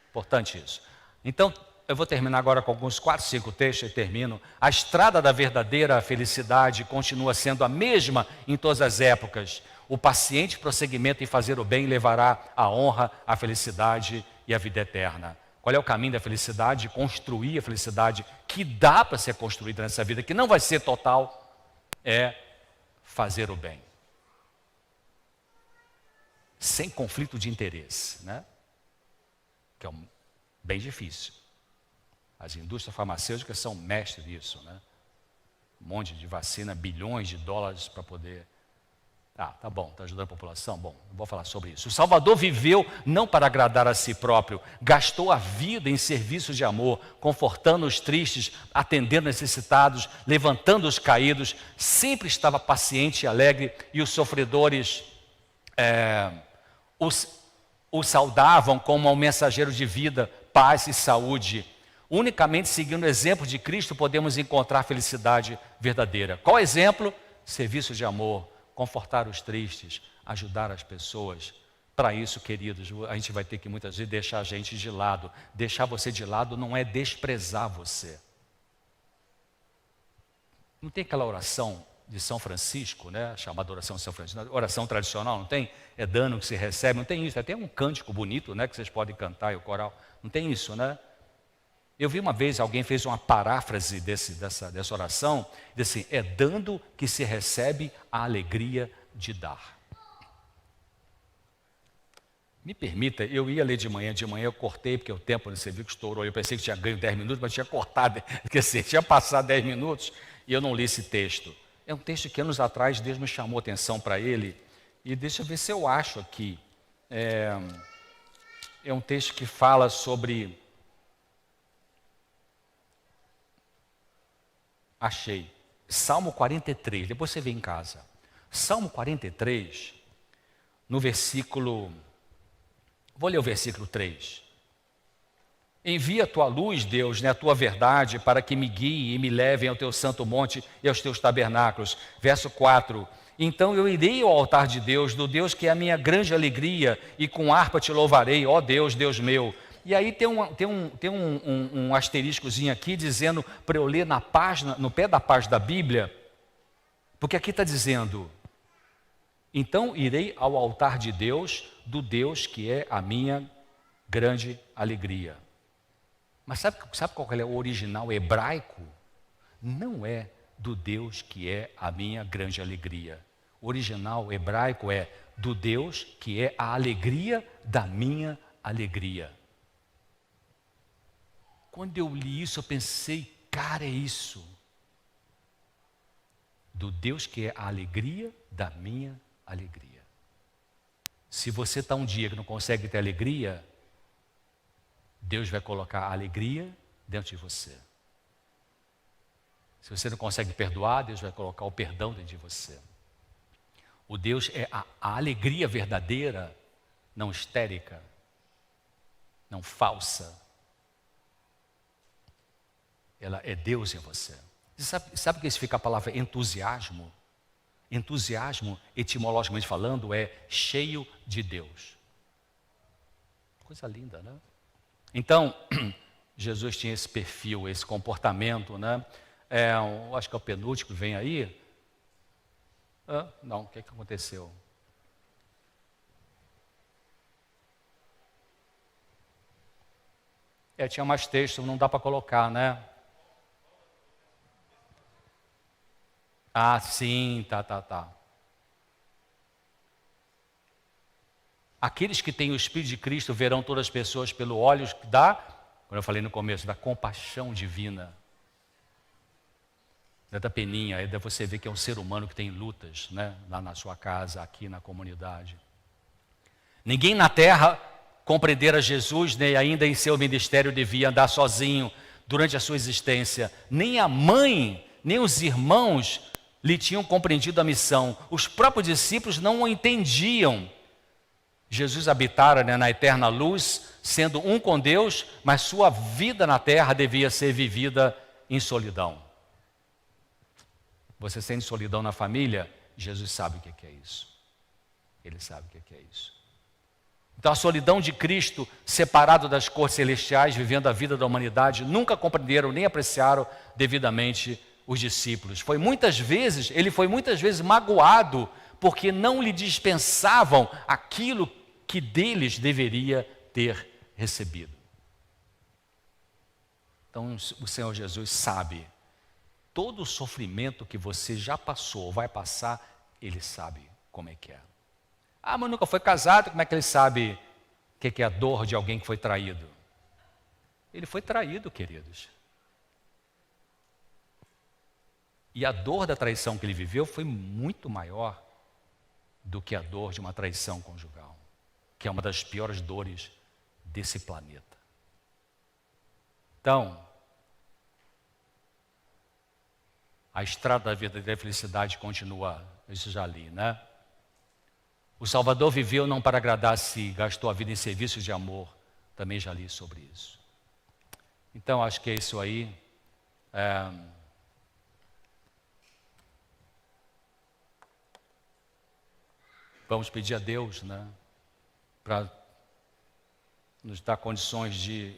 Importante isso. Então, eu vou terminar agora com alguns 4, 5 textos e termino. A estrada da verdadeira felicidade continua sendo a mesma em todas as épocas. O paciente prosseguimento em fazer o bem levará a honra, a felicidade e a vida eterna. Qual é o caminho da felicidade? Construir a felicidade que dá para ser construída nessa vida, que não vai ser total, é fazer o bem. Sem conflito de interesse, né? Que é bem difícil. As indústrias farmacêuticas são mestres disso, né? Um monte de vacina, bilhões de dólares para poder... tá bom, está ajudando a população? Bom, não vou falar sobre isso. O Salvador viveu não para agradar a si próprio, gastou a vida em serviço de amor, confortando os tristes, atendendo necessitados, levantando os caídos, sempre estava paciente e alegre, e os sofredores o saudavam como um mensageiro de vida, paz e saúde. Unicamente seguindo o exemplo de Cristo podemos encontrar felicidade verdadeira. Qual exemplo? Serviço de amor, confortar os tristes, ajudar as pessoas. Para isso, queridos, a gente vai ter que muitas vezes deixar a gente de lado. Deixar você de lado não é desprezar você. Não tem aquela oração de São Francisco, né? Chamada oração de São Francisco, oração tradicional, não tem? É dano que se recebe, não tem isso. Tem um cântico bonito, né? Que vocês podem cantar e o coral. Não tem isso, né? Eu vi uma vez, alguém fez uma paráfrase dessa oração, disse assim, é dando que se recebe a alegria de dar. Me permita, eu ia ler de manhã eu cortei, porque o tempo, você viu que estourou, eu pensei que tinha ganho 10 minutos, mas tinha cortado, quer dizer, tinha passado 10 minutos e eu não li esse texto. É um texto que anos atrás Deus me chamou a atenção para ele, e deixa eu ver se eu acho aqui. É um texto que fala sobre... Achei. Salmo 43, depois você vê em casa. Salmo 43, no versículo... Vou ler o versículo 3. Envia a tua luz, Deus, a tua verdade, para que me guie e me levem ao teu santo monte e aos teus tabernáculos. Verso 4. Então eu irei ao altar de Deus, do Deus que é a minha grande alegria, e com harpa te louvarei, ó Deus, Deus meu. E aí tem um asteriscozinho aqui dizendo para eu ler na página, no pé da página da Bíblia, porque aqui está dizendo, então irei ao altar de Deus, do Deus que é a minha grande alegria. Mas sabe qual é o original hebraico? Não é do Deus que é a minha grande alegria. O original hebraico é do Deus que é a alegria da minha alegria. Quando eu li isso, eu pensei, cara, é isso. Do Deus que é a alegria da minha alegria. Se você está um dia que não consegue ter alegria, Deus vai colocar a alegria dentro de você. Se você não consegue perdoar, Deus vai colocar o perdão dentro de você. O Deus é a alegria verdadeira, não histérica, não falsa. Ela é Deus em você. Sabe o que significa a palavra entusiasmo? Entusiasmo, etimologicamente falando, é cheio de Deus. Coisa linda, né? Então, Jesus tinha esse perfil, esse comportamento, né? Acho que é o penúltimo que vem aí. Não, o que aconteceu? Tinha mais texto, não dá para colocar, né? Ah, sim, tá. Aqueles que têm o Espírito de Cristo verão todas as pessoas pelo olhos da, como eu falei no começo, da compaixão divina. Da peninha, aí você vê que é um ser humano que tem lutas, né? Lá na sua casa, aqui na comunidade. Ninguém na terra compreendera Jesus, nem ainda em seu ministério devia andar sozinho durante a sua existência. Nem a mãe, nem os irmãos lhe tinham compreendido a missão. Os próprios discípulos não o entendiam. Jesus habitara, né, na eterna luz, sendo um com Deus, mas sua vida na terra devia ser vivida em solidão. Você sente solidão na família? Jesus sabe o que é isso. Ele sabe o que é isso. Então a solidão de Cristo, separado das cortes celestiais, vivendo a vida da humanidade, nunca compreenderam nem apreciaram devidamente os discípulos. Ele foi muitas vezes magoado, porque não lhe dispensavam aquilo que deles deveria ter recebido. Então o Senhor Jesus sabe, todo o sofrimento que você já passou, vai passar, Ele sabe como é que é. Ah, mas nunca foi casado, como é que Ele sabe o que é a dor de alguém que foi traído? Ele foi traído, queridos. E a dor da traição que ele viveu foi muito maior do que a dor de uma traição conjugal, que é uma das piores dores desse planeta. Então, a estrada da verdadeira felicidade continua, isso já li, né? O Salvador viveu não para agradar a si, gastou a vida em serviços de amor, também já li sobre isso. Então, acho que é isso aí. Vamos pedir a Deus, né, para nos dar condições de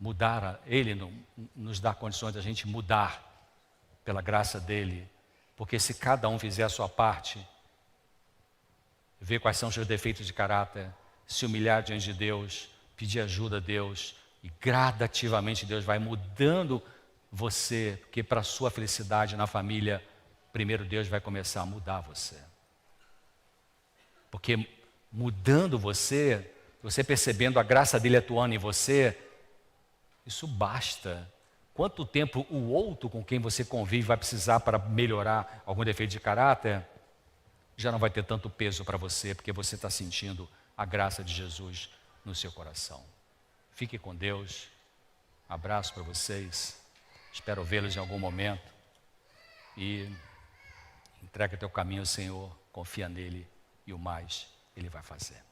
mudar, Ele nos dá condições de a gente mudar pela graça dEle, porque se cada um fizer a sua parte, ver quais são os seus defeitos de caráter, se humilhar diante de Deus, pedir ajuda a Deus, E gradativamente Deus vai mudando você, porque para a sua felicidade na família, primeiro Deus vai começar a mudar você. Porque mudando você, você percebendo a graça dele atuando em você, isso basta. Quanto tempo o outro com quem você convive vai precisar para melhorar algum defeito de caráter, já não vai ter tanto peso para você, porque você está sentindo a graça de Jesus no seu coração. Fique com Deus. Abraço para vocês. Espero vê-los em algum momento. E entrega teu caminho ao Senhor, confia nele e o mais Ele vai fazer.